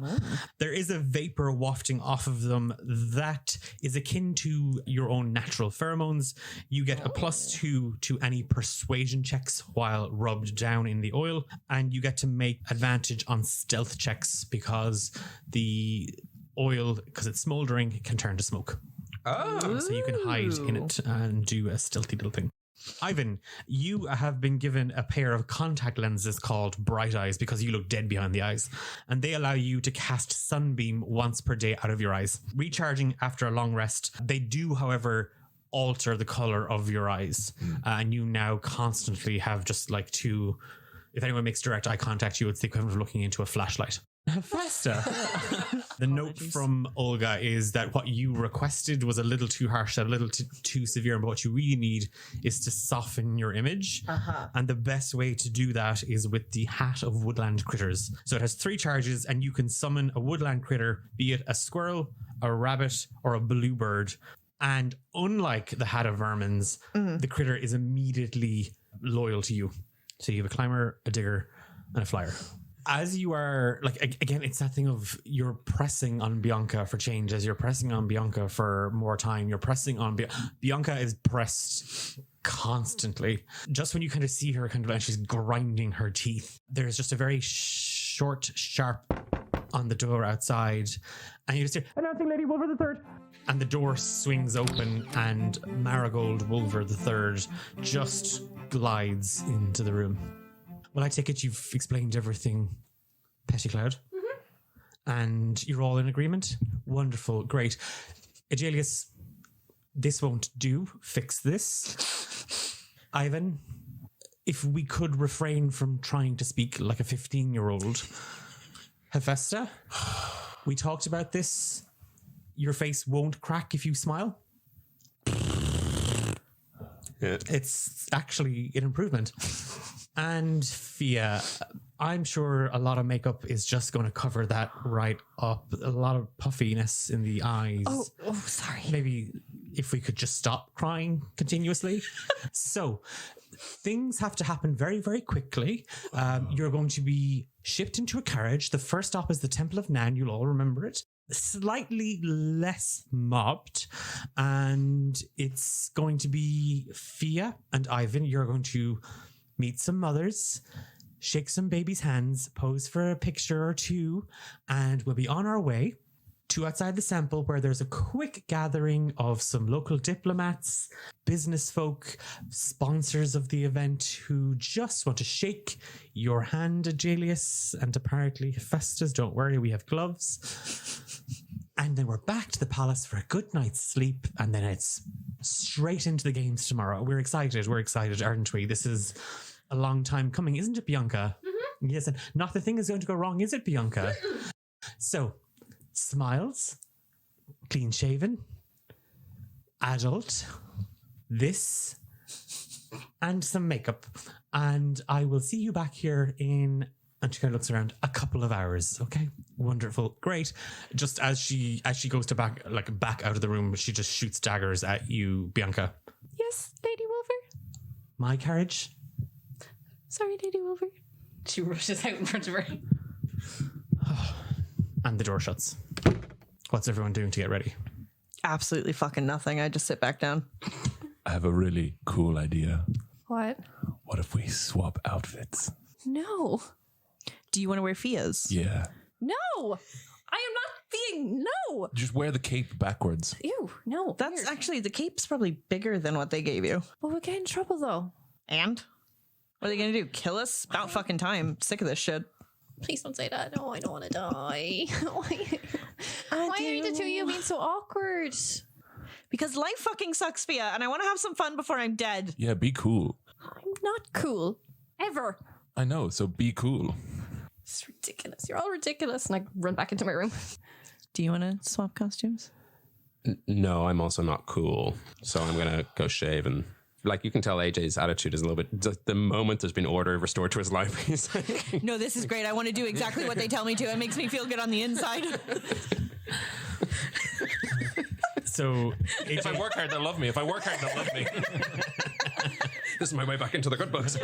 There is a vapor wafting off of them that is akin to your own natural pheromones. You get a +2 to any persuasion checks while rubbed down in the oil, and you get to make advantage on stealth checks because the oil, because it's smoldering, can turn to smoke. Oh. So you can hide in it and do a stealthy little thing. Ivan, you have been given a pair of contact lenses called Bright Eyes because you look dead behind the eyes, and they allow you to cast Sunbeam once per day out of your eyes, recharging after a long rest. They do, however, alter the color of your eyes, and you now constantly have just like two. If anyone makes direct eye contact, it's the equivalent of looking into a flashlight. Hephaesta. The note from Olga is that what you requested was a little too harsh, a little too severe, but what you really need is to soften your image. And the best way to do that is with the Hat of Woodland Critters. So it has 3 charges, and you can summon a woodland critter, be it a squirrel, a rabbit, or a bluebird. And unlike the Hat of Vermins, the critter is immediately loyal to you. So you have a climber, a digger, and a flyer. As you are, like, again, it's that thing of you're pressing on Bianca for change. As you're pressing on Bianca for more time, you're pressing on Bianca is pressed constantly. Just when you kind of see her kind of, and she's grinding her teeth, there's just a very short, sharp on the door outside. And you just hear, Announcing Lady Wolver the Third. and the door swings open, and Marigold Wolver III just glides into the room. Well, I take it you've explained everything, Petty Cloud, and you're all in agreement? Wonderful, great. Aegelius, this won't do. Fix this. Ivan, if we could refrain from trying to speak like a 15-year-old. Hephaesta, we talked about this. Your face won't crack if you smile. Yeah. It's actually an improvement. And Fia, I'm sure a lot of makeup is just going to cover that right up. A lot of puffiness in the eyes. Oh, sorry. Maybe if we could just stop crying continuously. So things have to happen very, very quickly. You're going to be shipped into a carriage. The first stop is the Temple of Nan. You'll all remember it. Slightly less mobbed, and it's going to be Fia and Ivan. You're going to meet some mothers, shake some babies' hands, pose for a picture or two, and we'll be on our way to outside the sample, where there's a quick gathering of some local diplomats, business folk, sponsors of the event who just want to shake your hand, Aegelius, and apparently Hephaesta's. Don't worry, we have gloves. And then we're back to the palace for a good night's sleep, and then it's straight into the games tomorrow. We're excited, aren't we? This is a long time coming, isn't it, Bianca? Mm-hmm. Yes, and nothing is going to go wrong, is it, Bianca? So, smiles, clean shaven, adult, this, and some makeup. And I will see you back here in, and she kind of looks around, a couple of hours. Okay, wonderful, great. Just as she goes to back out of the room, she just shoots daggers at you, Bianca. Yes, Lady Wolver? My carriage? Sorry, Lady Wilbur. She rushes out in front of her. And the door shuts. What's everyone doing to get ready? Absolutely fucking nothing. I just sit back down. I have a really cool idea. What? What if we swap outfits? No. Do you want to wear Fia's? Yeah. No. I am not being... No. Just wear the cape backwards. Ew, no. That's Weird. actually, the cape's probably bigger than what they gave you. But we'll get in trouble, though. And? What are they going to do? Kill us? About fucking time. Sick of this shit. Please don't say that. No, I don't want to die. Why are the two of you being so awkward? Because life fucking sucks, Fia, and I want to have some fun before I'm dead. Yeah, be cool. I'm not cool. Ever. I know, so be cool. It's ridiculous. You're all ridiculous. And I run back into my room. Do you want to swap costumes? No, I'm also not cool. So I'm going to go shave and... Like, you can tell AJ's attitude is a little bit... Just the moment there's been order restored to his life, he's like... No, this is great. I want to do exactly what they tell me to. It makes me feel good on the inside. So, If I work hard, they'll love me. If I work hard, they'll love me. This is my way back into the good books.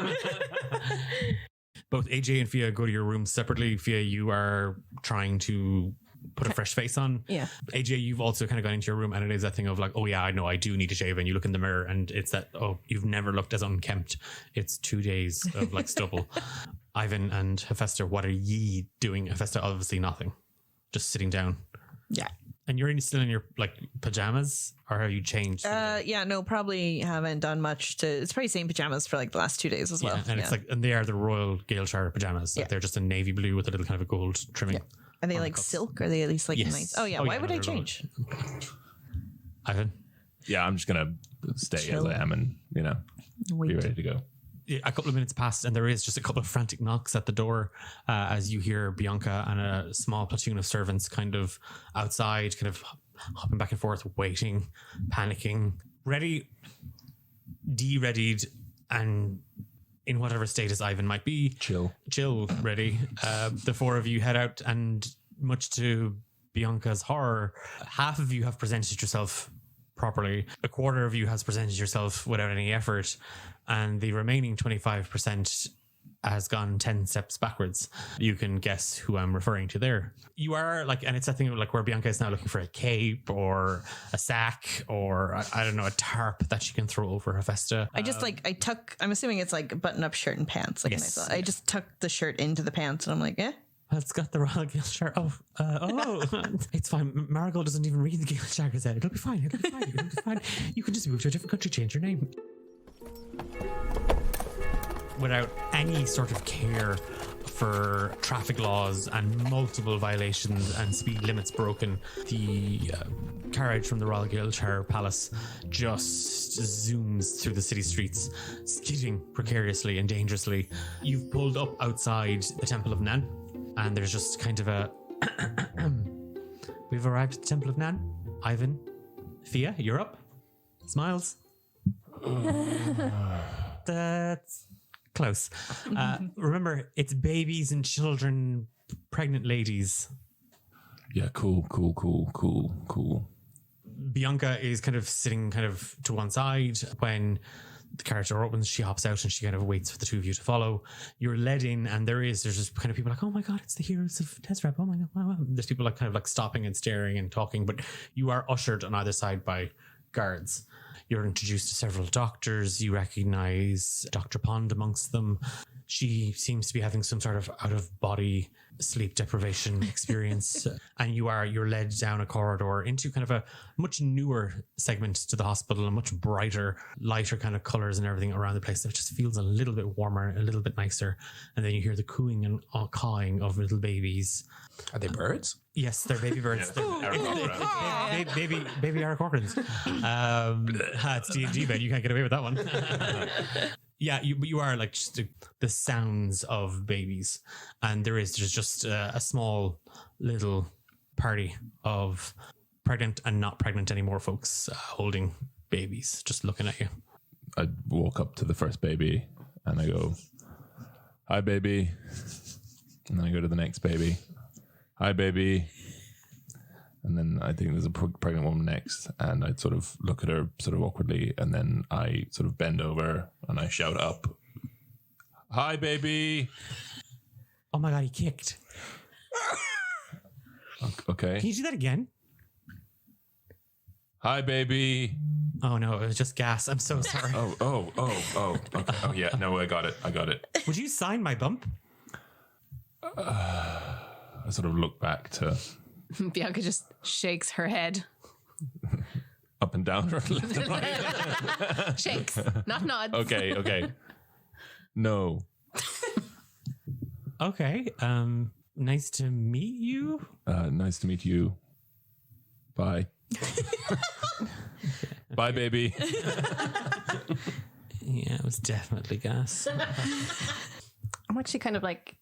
both AJ and Fia go to your room separately. Fia, you are trying to put a fresh face on. Yeah. AJ, you've also kind of gone into your room, and it is that thing of like, oh yeah, I know I do need to shave, and you look in the mirror and it's that, oh, you've never looked as unkempt. It's 2 days of like stubble. Ivan and Hephaesta, what are ye doing? Hephaesta, obviously nothing. Just sitting down. Yeah. And you're still in your like pajamas, or have you changed? Yeah, no, probably haven't done much to. It's probably same pajamas for like the last 2 days as well. Yeah, and it's like, and they are the Royal Gaelshire pajamas. Like they're just a navy blue with a little kind of a gold trimming. Are they like silk? Or are they at least like Yes. nice? Oh yeah. Oh, Why yeah, would no, I they're change? Ivan? Yeah, I'm just going to stay Chill. as I am and, you know, be ready to go. A couple of minutes passed, and there is just a couple of frantic knocks at the door as you hear Bianca and a small platoon of servants kind of outside, kind of hopping back and forth, waiting, panicking, ready, de-readied, and in whatever status Ivan might be. Chill, ready. The four of you head out, and much to Bianca's horror, half of you have presented yourself properly. A quarter of you has presented yourself without any effort, and the remaining 25% has gone 10 steps backwards. You can guess who I'm referring to there. You are like, and it's that thing of like where Bianca is now looking for a cape or a sack or I don't know, a tarp that she can throw over Hephaesta. I just like, I tuck, I'm assuming it's like a button up shirt and pants. Like Yes. I just tuck the shirt into the pants and I'm like, It's got the Royal Gaelshire. It's fine. Marigold doesn't even read the Gaelshire Gazette. It'll be fine. It'll be fine. It'll be fine. You can just move to a different country, change your name. Without any sort of care for traffic laws and multiple violations and speed limits broken, the carriage from the Royal Gaelshire Palace just zooms through the city streets, skidding precariously and dangerously. You've pulled up outside the Temple of Nan, and there's just kind of a... We've arrived at the Temple of Nan. Ivan, Fia, you're up. Smiles. That's close. Remember, it's babies and children, pregnant ladies. Yeah, cool. Bianca is kind of sitting kind of to one side. When the carriage door opens, she hops out and she kind of waits for the two of you to follow. You're led in, and there's just kind of people like, oh my god, it's the heroes of Tesrep. Oh my god, wow. There's people like kind of like stopping and staring and talking, but you are ushered on either side by guards. You're introduced to several doctors. You recognize Dr. Pond amongst them. She seems to be having some sort of out-of-body sleep deprivation experience. And you're led down a corridor into kind of a much newer segment to the hospital, and much brighter, lighter kind of colors and everything around the place. So it just feels a little bit warmer, a little bit nicer. And then you hear the cooing and cawing of little babies. Are they birds? Yes, they're baby birds. Baby Aracorcorans. It's D&D, man. You can't get away with that one. Yeah, you are like just the sounds of babies, and there's just a small little party of pregnant and not pregnant anymore folks holding babies, just looking at you. I walk up to the first baby and I go, "Hi, baby," and then I go to the next baby. "Hi, baby." And then I think there's a pregnant woman next, and I sort of look at her sort of awkwardly, and then I sort of bend over And I shout up, "Hi, baby." Oh my god, he kicked. Okay. Can you do that again? "Hi, baby." Oh no, it was just gas. I'm so sorry. Oh. Okay. Oh yeah. No, I got it. Would you sign my bump? I sort of look back to Bianca just shakes her head. up and down. Left and right. Shakes, not nods. Okay. No. Okay. Nice to meet you. Nice to meet you. Bye. Bye, baby. Yeah, it was definitely gas. I'm actually kind of like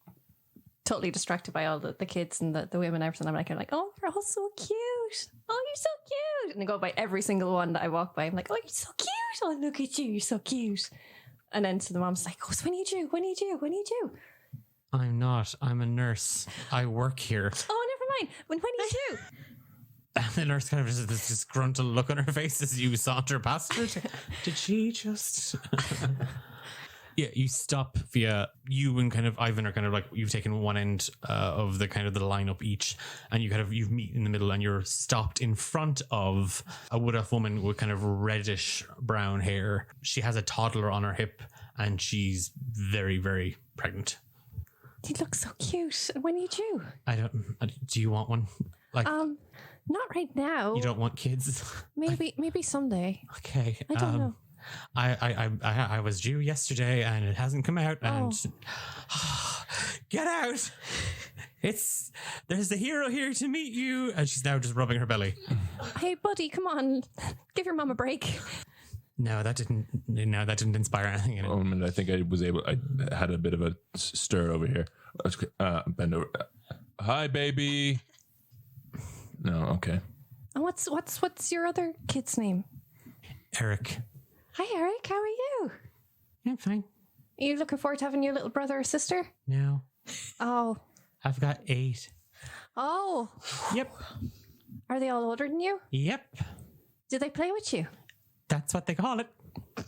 totally distracted by all the kids and the women and everything. I'm like, oh, they're all so cute. Oh, you're so cute. And I go by every single one that I walk by. I'm like, oh, you're so cute. Oh, look at you. You're so cute. And then so the mom's like, oh, so when are you due? When are you due? When are you due? I'm not. I'm a nurse. I work here. Oh, never mind. When are you due? And the nurse kind of just this disgruntled look on her face as you saunter past her. Did she just... Yeah, you stop via you and kind of Ivan are kind of like you've taken one end of the kind of the lineup each, and you meet in the middle, and you're stopped in front of a wood-off woman with kind of reddish brown hair. She has a toddler on her hip, and she's very, very pregnant. You look so cute. When are you due? Do you want one? Like, not right now. you don't want kids? Maybe someday. Okay. I don't know. I was due yesterday and it hasn't come out and get out. There's the hero here to meet you, and she's now just rubbing her belly. Hey buddy, come on. Give your mom a break. No, that didn't inspire anything in it. I think I had a bit of a stir over here. Bend over. Hi, baby. No, okay. And what's your other kid's name? Eric. Hi Eric, how are you? I'm fine. Are you looking forward to having your little brother or sister? No. Oh. I've got 8. Oh. Yep. Are they all older than you? Yep. Do they play with you? That's what they call it.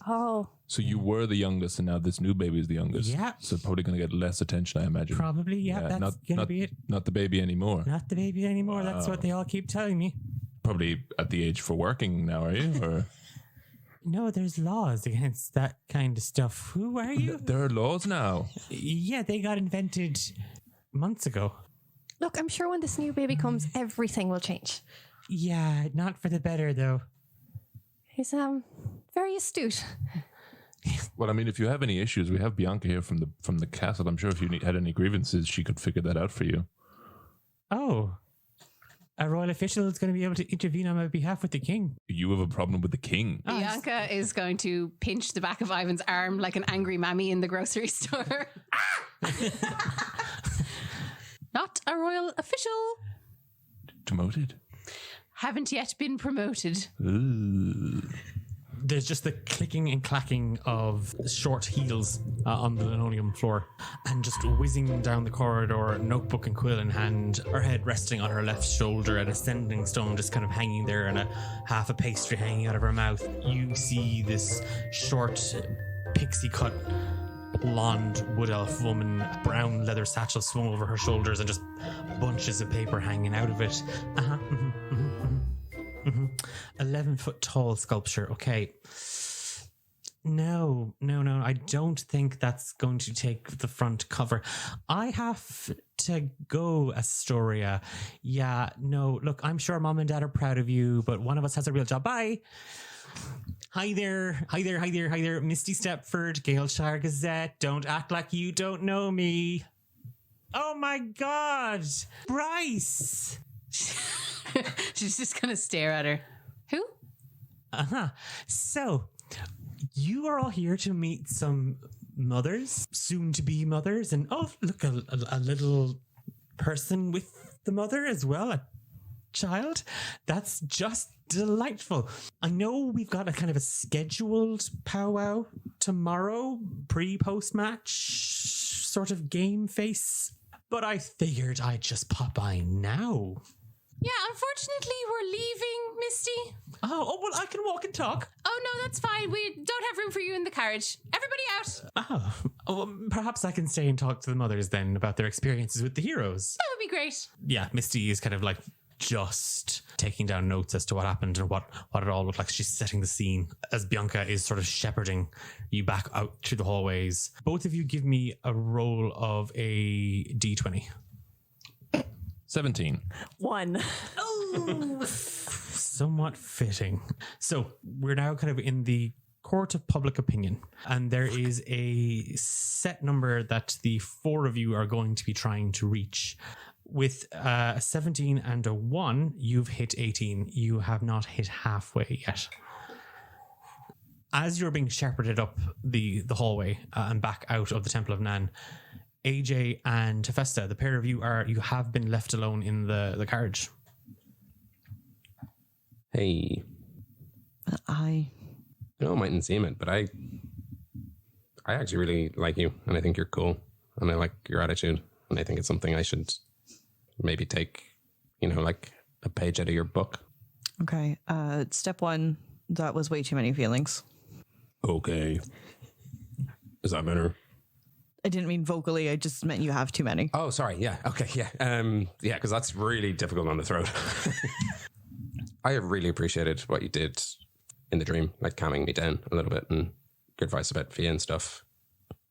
Oh. So you were the youngest, and now this new baby is the youngest. Yeah. So probably going to get less attention, I imagine. Probably, yeah. That's going to be it. Not the baby anymore. Not the baby anymore. Wow. That's what they all keep telling me. Probably at the age for working now, are you? Or no, there's laws against that kind of stuff. Who are you? There are laws now. Yeah, they got invented months ago. Look, I'm sure when this new baby comes, everything will change. Yeah, not for the better, though. He's very astute. Well, I mean, if you have any issues, we have Bianca here from the castle. I'm sure if you had any grievances, she could figure that out for you. Oh. A royal official is going to be able to intervene on my behalf with the king. You have a problem with the king. Bianca is going to pinch the back of Ivan's arm like an angry mammy in the grocery store. Not a royal official. Demoted? Haven't yet been promoted. Ooh. There's just the clicking and clacking of short heels on the linoleum floor, and just whizzing down the corridor, notebook and quill in hand, her head resting on her left shoulder, and a sending stone just kind of hanging there, and half a pastry hanging out of her mouth. You see this short, pixie cut, blonde wood elf woman, brown leather satchel swung over her shoulders, and just bunches of paper hanging out of it. 11-foot tall sculpture. Okay. No. I don't think that's going to take the front cover. I have to go, Astoria. Yeah, no. Look, I'm sure Mom and Dad are proud of you, but one of us has a real job. Bye. Hi there. Misty Stepford, Galeshire Gazette. Don't act like you don't know me. Oh my God. Bryce. She's just going to stare at her. Who? So, you are all here to meet some mothers, soon to be mothers, and oh, look, a little person with the mother as well, a child. That's just delightful. I know we've got a kind of a scheduled powwow tomorrow, pre-post match sort of game face, but I figured I'd just pop by now. Yeah, unfortunately, we're leaving, Misty. Oh, well, I can walk and talk. Oh, no, that's fine. We don't have room for you in the carriage. Everybody out. Oh, well, perhaps I can stay and talk to the mothers then about their experiences with the heroes. That would be great. Yeah, Misty is kind of like just taking down notes as to what happened and what it all looked like. She's setting the scene as Bianca is sort of shepherding you back out through the hallways. Both of you give me a roll of a D20. 17. 1. Somewhat fitting. So we're now kind of in the court of public opinion, and there is a set number that the four of you are going to be trying to reach. With a 17 and a 1, you've hit 18. You have not hit halfway yet. As you're being shepherded up the hallway and back out of the Temple of Nan, AJ and Hephaesta, the pair of you have been left alone in the carriage. Hey. I I know it mightn't seem it, but I actually really like you, and I think you're cool, and I like your attitude, and I think it's something I should maybe take, like a page out of your book. Okay. Step 1, that was way too many feelings. Okay. Is that better? I didn't mean vocally, I just meant you have too many. Oh, sorry. Yeah. Okay. Yeah. Yeah, because that's really difficult on the throat. I have really appreciated what you did in the dream, like calming me down a little bit and good advice about Fia and stuff.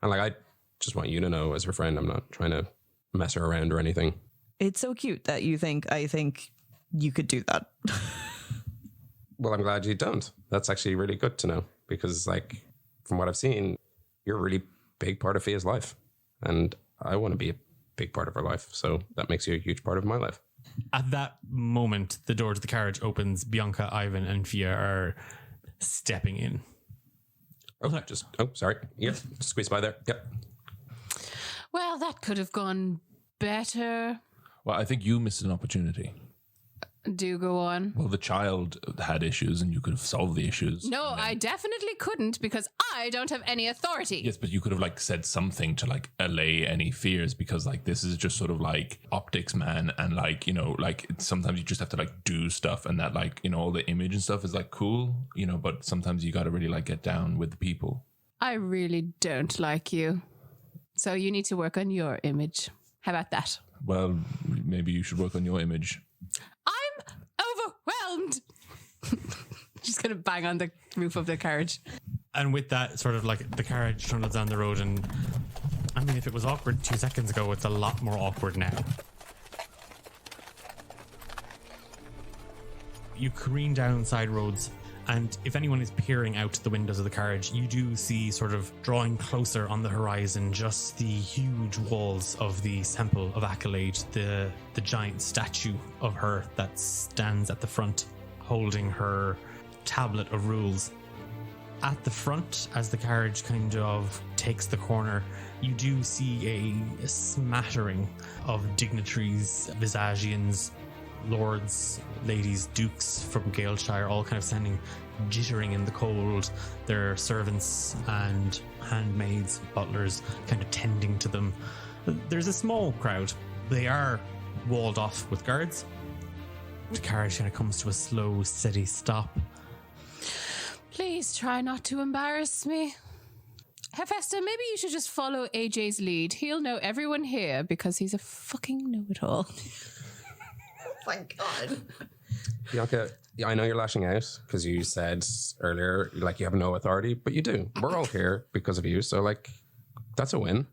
And like, I just want you to know as her friend, I'm not trying to mess her around or anything. It's so cute that I think you could do that. Well, I'm glad you don't. That's actually really good to know because, like, from what I've seen, you're a really big part of Fia's life. And I want to be a big part of her life. So that makes you a huge part of my life. At that moment, the door to the carriage opens. Bianca, Ivan, and Fia are stepping in. Sorry. Yep. Just squeeze by there. Yep. Well, that could have gone better. Well, I think you missed an opportunity. Do go on. Well, the child had issues and you could have solved the issues. No, I definitely couldn't because I don't have any authority. Yes, but you could have like said something to like allay any fears because like this is just sort of like optics, man. And like, like sometimes you just have to like do stuff and that like, all the image and stuff is like cool, but sometimes you got to really like get down with the people. I really don't like you. So you need to work on your image. How about that? Well, maybe you should work on your image. Overwhelmed. Just gonna bang on the roof of the carriage. And with that, sort of like the carriage trundles down the road, and I mean, if it was awkward 2 seconds ago, it's a lot more awkward now. You careen down side roads, and if anyone is peering out the windows of the carriage, you do see sort of drawing closer on the horizon just the huge walls of the Temple of Accolade, the giant statue of her that stands at the front holding her tablet of rules. At the front, as the carriage kind of takes the corner, you do see a smattering of dignitaries, Visagians, lords, ladies, dukes from Galeshire, all kind of standing jittering in the cold, their servants and handmaids, butlers kind of tending to them. There's a small crowd. They are walled off with guards. The carriage kind of comes to a slow, steady stop. Please try not to embarrass me. Hephaesta, maybe you should just follow AJ's lead. He'll know everyone here because he's a fucking know-it-all. Thank God. Bianca, I know you're lashing out because you said earlier, like, you have no authority, but you do. We're all here because of you. So, like, that's a win.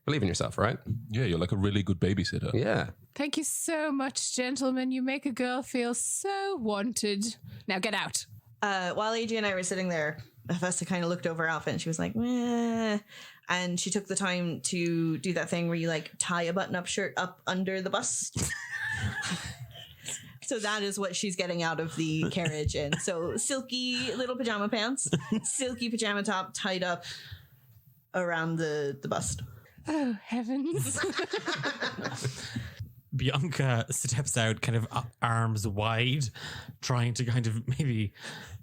Believe in yourself, right? Yeah, you're like a really good babysitter. Yeah. Thank you so much, gentlemen. You make a girl feel so wanted. Now get out. While AJ and I were sitting there, Hephaesta kind of looked over Alpha and she was like, meh. And she took the time to do that thing where you like tie a button-up shirt up under the bust. So that is what she's getting out of the carriage in. So silky little pajama pants, silky pajama top tied up around the bust. Oh, heavens. Bianca steps out kind of arms wide, trying to kind of maybe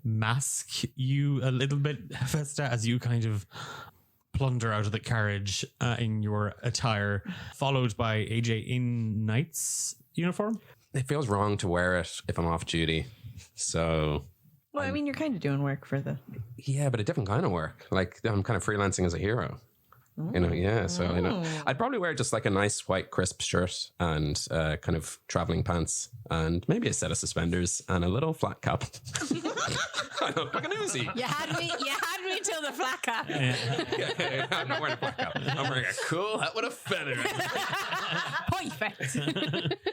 mask you a little bit, Hephaesta, as you kind of plunder out of the carriage in your attire, followed by AJ in knight's uniform. it feels wrong to wear it if I'm off duty. So Well, I mean, you're kind of doing work for the. yeah, but a different kind of work. Like I'm kind of freelancing as a hero. You know, yeah. So you know, I'd probably wear just like a nice white crisp shirt and kind of traveling pants and maybe a set of suspenders and a little flat cap. I look like an Uzi. You had me till the flat cap. Yeah, I'm not wearing a flat cap. I'm wearing a cool hat with a feather. Perfect.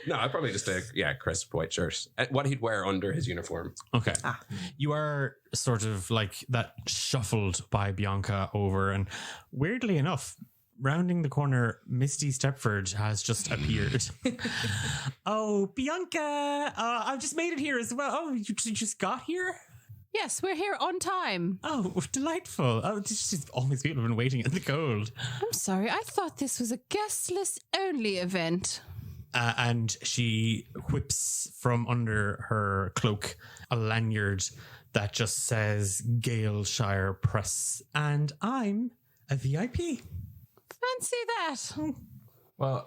No, I'd probably just a crisp white shirt. What he'd wear under his uniform. Okay. You are sort of like that shuffled by Bianca over, and weirdly enough, rounding the corner, Misty Stepford has just appeared. Oh, Bianca! I've just made it here as well. Oh, you just got here? Yes, we're here on time. Oh, delightful. Oh, just all these people have been waiting in the cold. I'm sorry, I thought this was a guest list only event. And she whips from under her cloak a lanyard that just says Galeshire Press, and I'm a VIP. Fancy that. Well,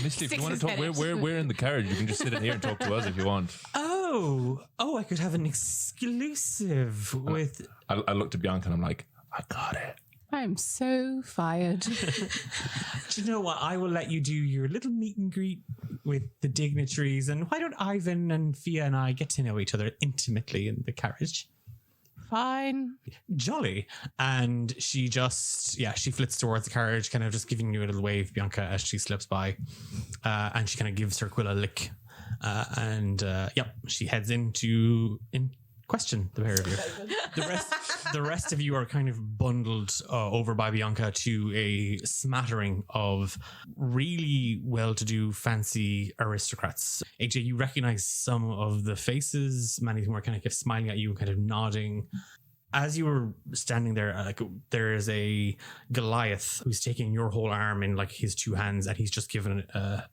Misty, if you want to talk, we're in the carriage. You can just sit in here and talk to us if you want. Oh, I could have an exclusive with. I looked at Bianca and I'm like, I got it. I'm so fired. Do you know what? I will let you do your little meet and greet with the dignitaries, and why don't Ivan and Fia and I get to know each other intimately in the carriage? Fine. Jolly. And she just, she flits towards the carriage, kind of just giving you a little wave, Bianca, as she slips by. And she kind of gives her quill a lick. She heads in question the pair of you. The rest of you are kind of bundled over by Bianca to a smattering of really well-to-do, fancy aristocrats. AJ, you recognize some of the faces. Many of them are kind of smiling at you, kind of nodding. As you were standing there, there is a Goliath who's taking your whole arm in like his two hands, and he's just given a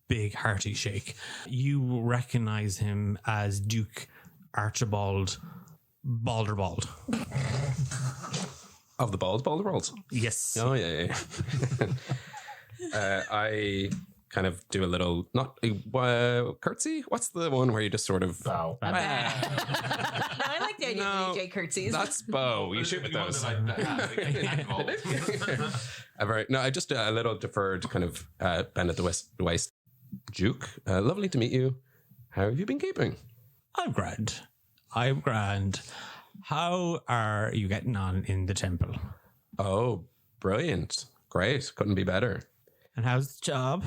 big hearty shake. You recognize him as Duke Archibald Balderbald. Of the Balderbalds? Yes. Oh, yeah. I kind of do a little, not a curtsy? What's the one where you just sort of... Bow. I like the idea of AJ curtsies. That's bow. You shoot with those. No, I just a little deferred kind of bend at the waist. Duke, lovely to meet you. How have you been keeping? I'm grand. How are you getting on in the temple? Oh, brilliant. Great. Couldn't be better. And how's the job?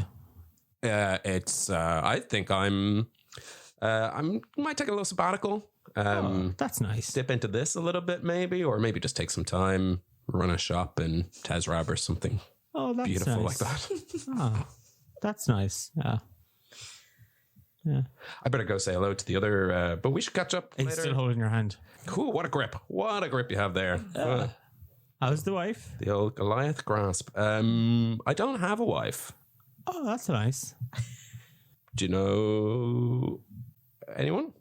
It's, I think I might take a little sabbatical. That's nice. Dip into this a little bit maybe, or maybe just take some time, run a shop in Tezrab or something. Oh, that's beautiful nice. like that. Oh, that's nice. Yeah. I better go say hello to the other, but we should catch up He's later. still holding your hand. Cool. What a grip you have there. How's the wife? The old Goliath grasp. I don't have a wife. Oh, that's nice. Do you know anyone?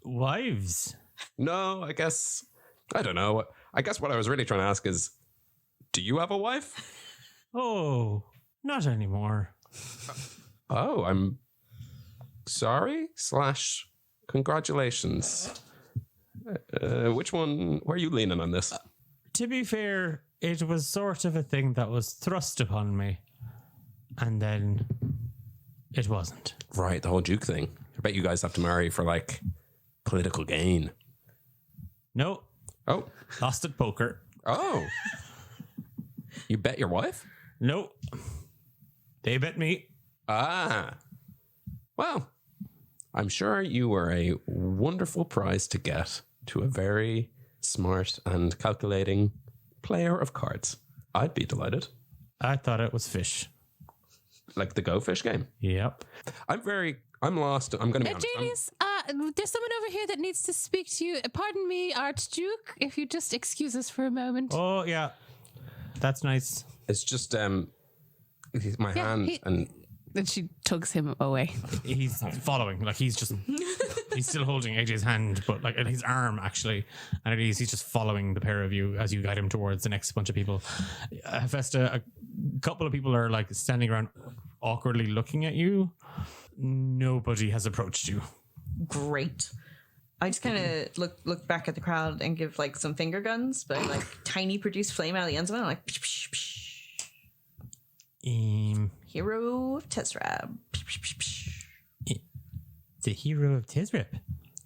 Wives? No, I don't know. I guess what I was really trying to ask is, do you have a wife? Oh, not anymore. Oh, I'm sorry / congratulations. Which one? Where are you leaning on this? To be fair, it was sort of a thing that was thrust upon me, and then it wasn't. Right, the whole Duke thing. I bet you guys have to marry for like political gain. No. Oh. Lost at poker. Oh. You bet your wife? No. They bet me. Ah. Well, I'm sure you were a wonderful prize to get to a very smart and calculating player of cards. I'd be delighted. I thought it was fish. Like the Go Fish game? Yep. I'm lost. I'm going to be honest. Genius, there's someone over here that needs to speak to you. Pardon me, Archduke, if you just excuse us for a moment. Oh, yeah. That's nice. It's just my hand and she tugs him away. He's following, like he's still holding AJ's hand, but like his arm actually, and he's just following the pair of you as you guide him towards the next bunch of people. Hephaesta, a couple of people are like standing around. awkwardly looking at you. Nobody has approached you. Great. I just kind of look back at the crowd and give like some finger guns, but like tiny produce flame out of the ends of it. I'm like, psh, psh, psh. Hero of Tezrab. Psh, psh, psh, psh. The hero of Tezrab.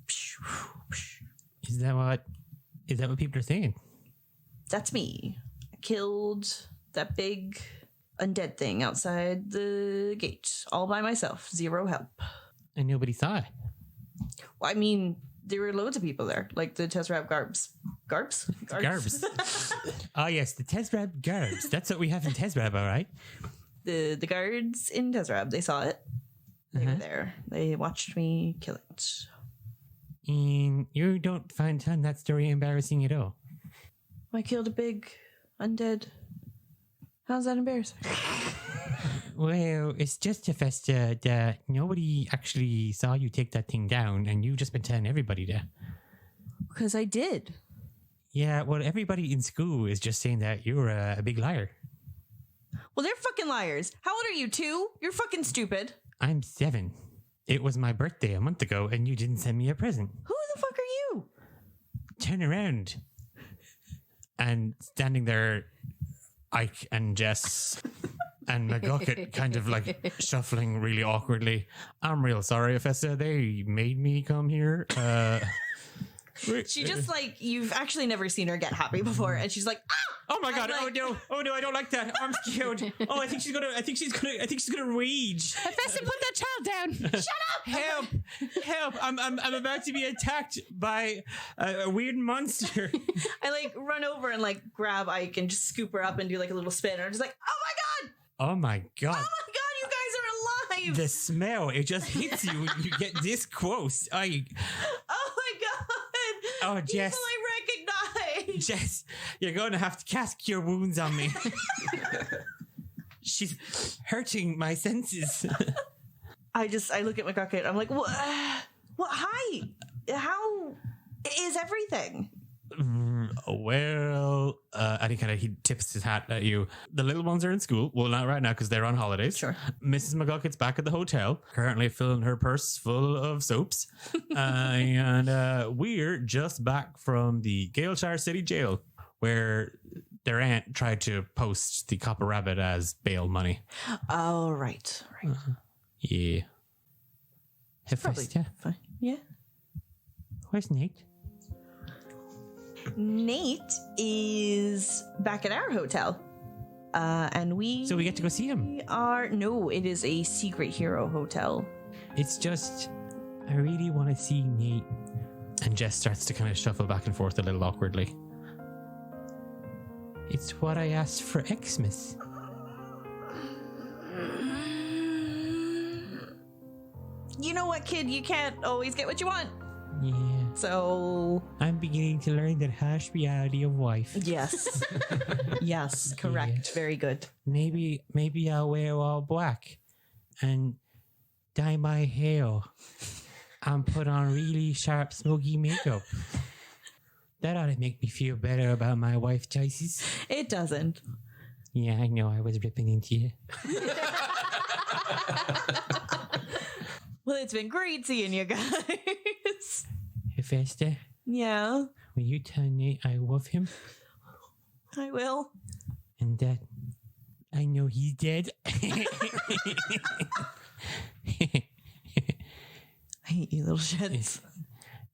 Psh, psh, psh. Is that what people are saying? That's me. I killed that big undead thing outside the gate all by myself. Zero help. And nobody saw it. Well, I mean, there were loads of people there, like the Tezrab Garbs. Garbs? Garbs. Oh, yes, the Tezrab Garbs. That's what we have in Tezrab, all right? The guards in Tezrab, they saw it. They were there. They watched me kill it. And you don't find that story embarrassing at all? I killed a big undead. How's that embarrassing? Well, it's just Hephaesta that nobody actually saw you take that thing down, and you've just been telling everybody that. Because I did. Yeah, well, everybody in school is just saying that you're a big liar. Well, they're fucking liars. How old are you, 2? You're fucking stupid. I'm 7. It was my birthday a month ago, and you didn't send me a present. Who the fuck are you? Turn around. And standing there, Ike and Jess and McGucket kind of like shuffling really awkwardly. I'm real sorry, Hephaesta. They made me come here. She just like, you've actually never seen her get happy before, and she's like, ah! Oh my god! Like, oh no! I don't like that. I'm scared. Oh, I think she's gonna rage. Hephaesta, put that child down. Shut up! Help! I'm about to be attacked by a weird monster. I like run over and like grab Ike and just scoop her up and do like a little spin. And I'm just like, oh my god! Oh my god! Oh my god! You guys are alive! The smell, it just hits you when you get this close. Oh my god! Oh, Jess. People I recognize. Jess, you're going to have to cast Cure Wounds on me. She's hurting my senses. I look at McGucket. I'm like, what? Hi. How is everything? Well, and he tips his hat at you. The little ones are in school. Well, not right now because they're on holidays. Sure. Mrs. McGucket's back at the hotel, currently filling her purse full of soaps. And we're just back from the Galeshire City Jail, where their aunt tried to post the Copper Rabbit as bail money. Oh, right. Yeah. Hephaesta, Fine. Yeah. where's Nate? Nate is back at our hotel. And So we get to go see him. No, it is a secret hero hotel. It's just, I really want to see Nate. And Jess starts to kind of shuffle back and forth a little awkwardly. It's what I asked for Xmas. You know what, kid? You can't always get what you want. Yeah. So, I'm beginning to learn the harsh reality of wife. yes. Yes, correct. Yeah. Very good. Maybe I'll wear all black and dye my hair and put on really sharp, smoky makeup. That ought to make me feel better about my wife choices. It doesn't. Yeah, I know I was ripping into you. Well, it's been great seeing you guys. Hephaesta, Yeah, will you tell Nate I love him I will. and that I know he's dead? I hate you little shits.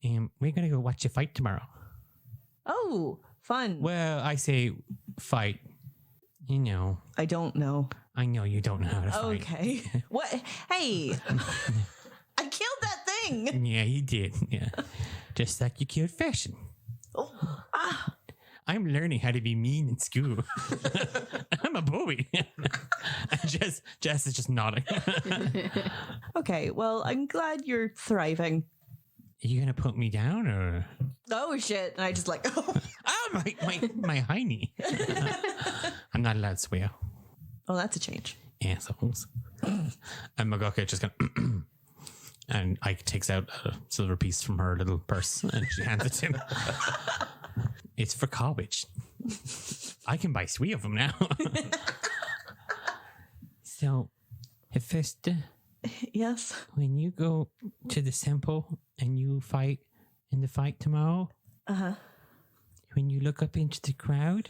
We're going to go watch a fight tomorrow. Oh, fun. Well, I say fight. You know, I don't know. I know you don't know how to fight. Okay. What? Hey, I killed that thing. Yeah, you did. Yeah. just like you killed fashion. Oh, ah. I'm learning how to be mean in school. I'm a bully. And Jess is just nodding. Okay, well, I'm glad you're thriving. Are you going to put me down or? Oh, shit. And I just like, Oh, my hiney. I'm not allowed to swear. oh, that's a change. Assholes. And McGucket just kind and Ike takes out a silver piece from her little purse and she hands it to him. It's for college. I can buy 3 of them now. So, Hephaesta, Yes. when you go to the temple and you fight in the fight tomorrow, when you look up into the crowd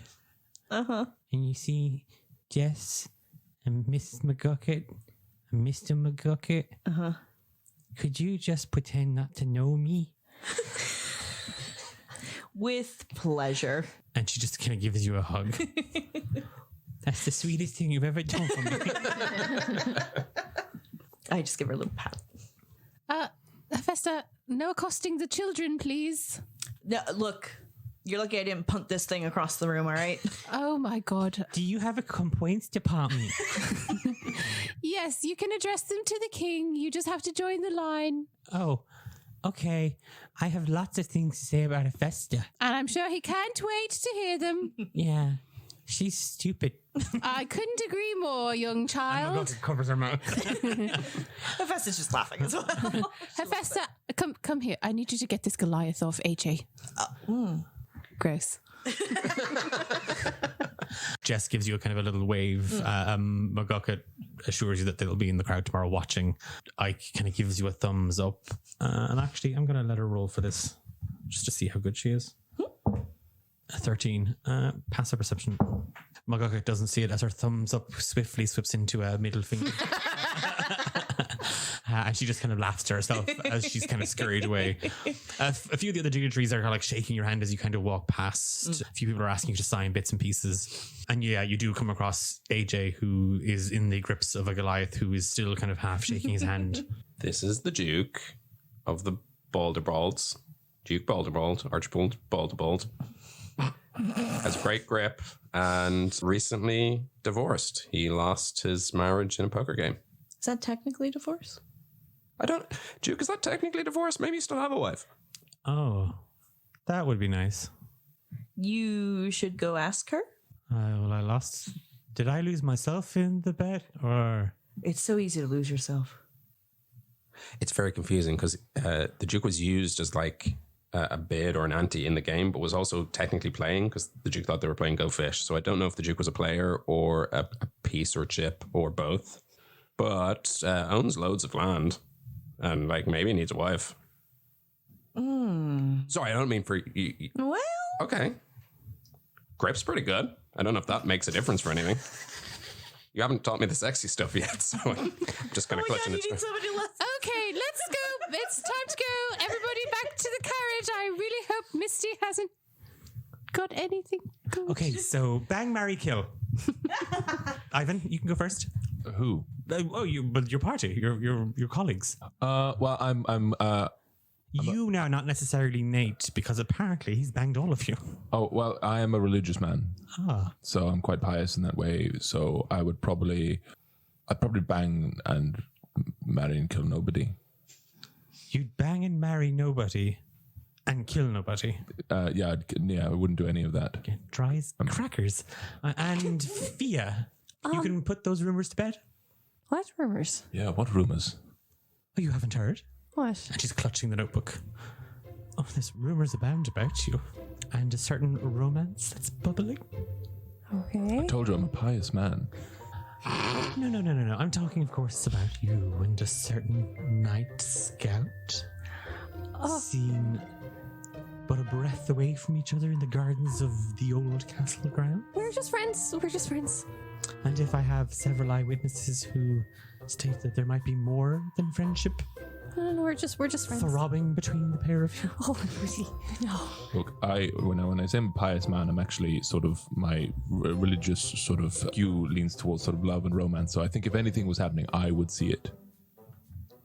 and you see Jess and Mrs. McGucket and Mr. McGucket, could you just pretend not to know me? With pleasure. And she just kind of gives you a hug. That's the sweetest thing you've ever done for me. I just give her a little pat. Hephaesta, no accosting the children, please. No, look, you're lucky I didn't punt this thing across the room, all right? Oh my God. Do you have a complaints department? Yes, you can address them to the king. You just have to join the line. Oh, okay. I have lots of things to say about Hephaesta. And I'm sure he can't wait to hear them. Yeah, she's stupid. I couldn't agree more, young child. Covers her mouth. Hephaesta's just laughing as well. Hephaesta, come here. I need you to get this Goliath off AJ. Gross. Jess gives you a kind of a little wave. McGucket assures you that they'll be in the crowd tomorrow watching. Ike kind of gives you a thumbs up. And actually, I'm going to let her roll for this just to see how good she is. A 13. Passive perception. McGucket doesn't see it as her thumbs up swiftly slips into a middle finger. And she just kind of laughs to herself as she's kind of scurried away. A few of the other dignitaries are like shaking your hand as you kind of walk past. A few people are asking you to sign bits and pieces. And yeah, you do come across AJ, who is in the grips of a Goliath, who is still kind of half shaking his hand. This is the Duke of the Balderbalds. Duke Balderbald, Archibald Baldebald. Has a great grip and recently divorced. He lost his marriage in a poker game. Is that technically divorce? Duke, is that technically divorced? Maybe you still have a wife. Oh, that would be nice. You should go ask her. Well, I lost. Did I lose myself in the bet, or? It's so easy to lose yourself. It's very confusing because the Duke was used as like a bid or an ante in the game, but was also technically playing because the Duke thought they were playing Go Fish. So I don't know if the Duke was a player or a piece or a chip or both, but owns loads of land and like maybe needs a wife. Sorry, I don't mean for you. Well, Okay. Grip's pretty good. I don't know if that makes a difference for anything. You haven't taught me the sexy stuff yet, so I'm just kind of clutching it. Okay, let's go. It's time to go. Everybody back to the carriage. I really hope Misty hasn't got anything good. Okay, so bang, marry, kill. Ivan, you can go first. Who? But your party, your colleagues. Well, I'm You now, not necessarily Nate, because apparently he's banged all of you. Oh, well, I am a religious man. Ah. So I'm quite pious in that way. So I'd probably bang and marry and kill nobody. You'd bang and marry nobody and kill nobody. Yeah, I wouldn't do any of that. Okay, dry as crackers. And Fia, you can put those rumors to bed? What rumors? Yeah, what rumors? Oh, you haven't heard? What? And she's clutching the notebook. Oh, there's rumors abound about you. And a certain romance that's bubbling. Okay. I told you I'm a pious man. No. I'm talking, of course, about you and a certain night scout. Seen but a breath away from each other in the gardens of the old castle ground. We're just friends. We're just friends. And if I have several eyewitnesses who state that there might be more than friendship No, we're just friends. throbbing between the pair of you. Oh, really? No. Look, when I say I'm a pious man, I'm actually sort of my religious sort of view leans towards sort of love and romance. So I think if anything was happening, I would see it.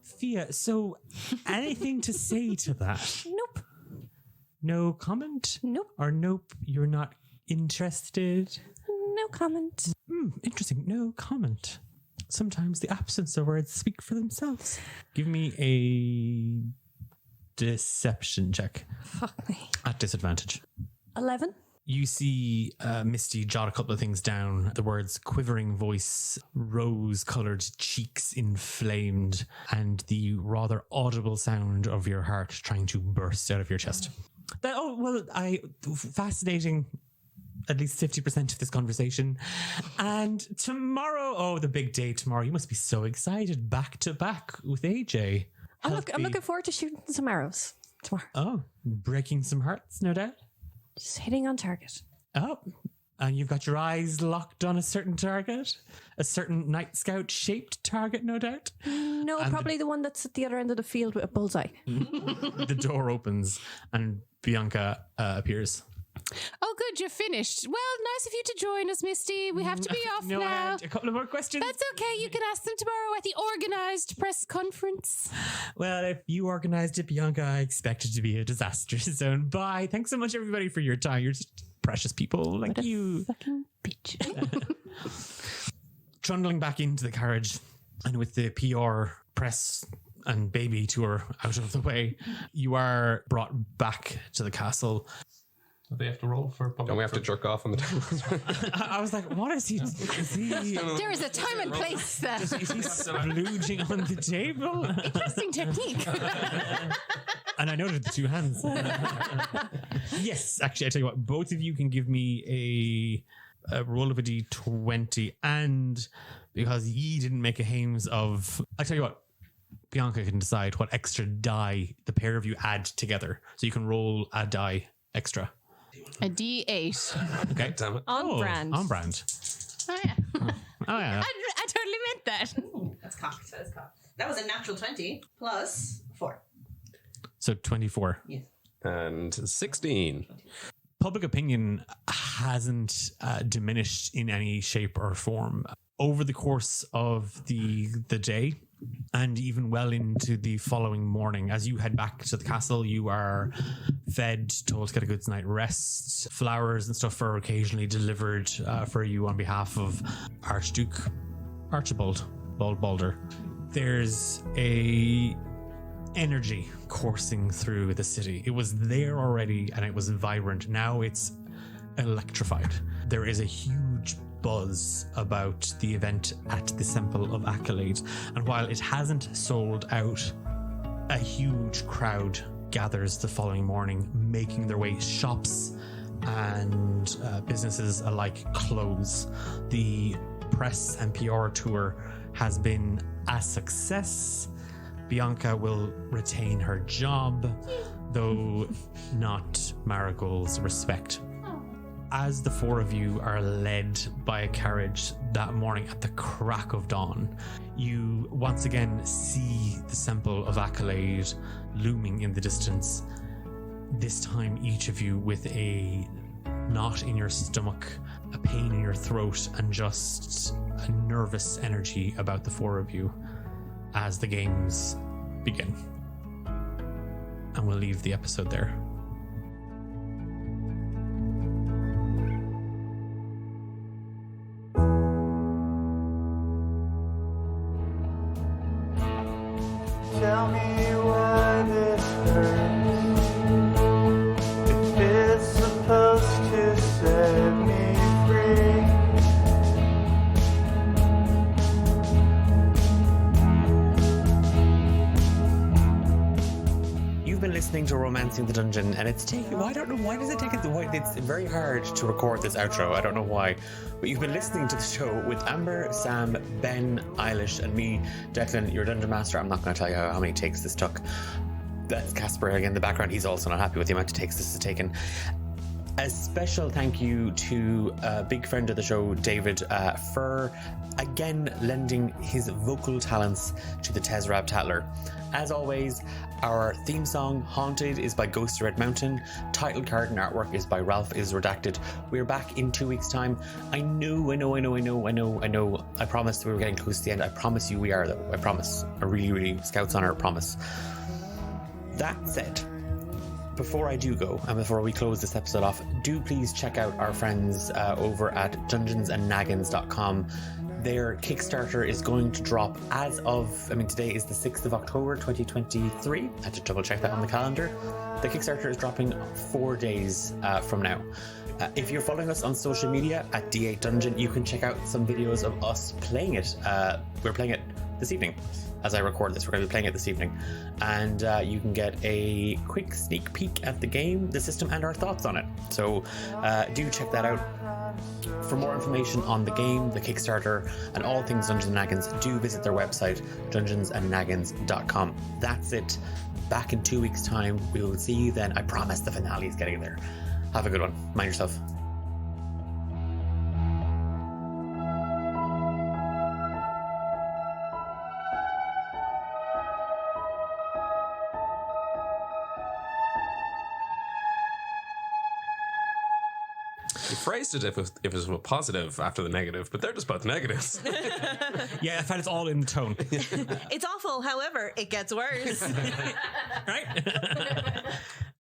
Fia, so anything to say to that? Nope. No comment? Nope. Or nope, you're not interested? No comment. Interesting, no comment. Sometimes the absence of words speak for themselves. Give me a deception check Fuck me. at disadvantage. 11. You see Misty jot a couple of things down. The words quivering voice, rose-coloured cheeks inflamed, and the rather audible sound of your heart trying to burst out of your chest. Fascinating. at least 50% of this conversation. And tomorrow, the big day tomorrow. You must be so excited. Back to back with AJ. I'm looking forward to shooting some arrows tomorrow. Oh, breaking some hearts, no doubt. Just hitting on target. Oh, and you've got your eyes locked on a certain target? A certain Night Scout shaped target, no doubt? No, And probably the one that's at the other end of the field with a bullseye. The door opens and Bianca appears. Oh, good, you're finished. Well, nice of you to join us, Misty. We have to be off No, I now. had a couple of more questions. That's okay. You can ask them tomorrow at the organised press conference. Well, if you organized it, Bianca, I expect it to be a disaster zone. Bye. Thanks so much, everybody, for your time. You're just precious people. Thank you. Fucking bitch. Trundling back into the carriage, and with the PR press and baby tour out of the way, you are brought back to the castle. They have to roll for public. Don't we have to jerk off on the table? I was like, what is he? Is he There is a time and place. is he splooging on the table? Interesting technique. And I noted the two hands. Yes, actually, I tell you what, both of you can give me a roll of a d20, and because ye didn't make a hames of, I tell you what, Bianca can decide what extra die the pair of you add together, so you can roll a die extra. A D8. Okay, Damn it. On brand. On brand. Oh, yeah. Oh yeah. I totally meant that. That's cocked. That is cocked. That was a natural 20 plus 4. So 24. Yes. And 16. Public opinion hasn't diminished in any shape or form over the course of the day, and even well into the following morning. As you head back to the castle, you are fed, told to get a good night's rest. Flowers and stuff are occasionally delivered for you on behalf of Archduke Archibald Balder. There's a energy coursing through the city. It was there already and it was vibrant. Now it's electrified. There is a huge buzz about the event at the Temple of Accolade, and while it hasn't sold out, a huge crowd gathers the following morning, making their way. Shops and businesses alike close. The press and PR tour has been a success. Bianca will retain her job, though not Marigold's respect. As the four of you are led by a carriage that morning at the crack of dawn, you once again see the Temple of Accolade looming in the distance. This time, each of you with a knot in your stomach, a pain in your throat, and just a nervous energy about the four of you as the games begin. And we'll leave the episode there. Tell me why this hurts. If it's supposed to set me free. You've been listening to Romancing the Dungeon, and it's taking. I don't know why does it take it. It's very hard to record this outro. I don't know why, but you've been listening to the show with Amber, Sam, Ben, Eilish, and me, Declan, your dungeon master. I'm not going to tell you how many takes this took. That's Casper again in the background. He's also not happy with the amount of takes this has taken. A special thank you to a big friend of the show, David, for again lending his vocal talents to the Tezrab Tatler. As always, our theme song, Haunted, is by Ghost of Red Mountain. Title card and artwork is by Ralph is Redacted. We're back in 2 weeks' time. I know. I promised we were getting close to the end. I promise you we are, though. I promise. A really Scout's honor promise. That said, before I do go, and before we close this episode off, do please check out our friends over at dungeonsandnaggins.com. Their Kickstarter is going to drop as of, today is the 6th of October 2023. I had to double check that on the calendar. The Kickstarter is dropping 4 days from now. If you're following us on social media at D8 Dungeon, you can check out some videos of us playing it. We're playing it this evening. as I record this. We're going to be playing it this evening. And you can get a quick sneak peek at the game, the system, and our thoughts on it. So do check that out. For more information on the game, the Kickstarter, and all things Dungeons & Naggins, do visit their website, dungeonsandnaggins.com. That's it. Back in 2 weeks' time. We will see you then. I promise the finale is getting there. Have a good one. Mind yourself. You phrased it if it was a positive after the negative, but they're just both negatives. Yeah, I find it's all in the tone. It's awful. However, it gets worse. Right?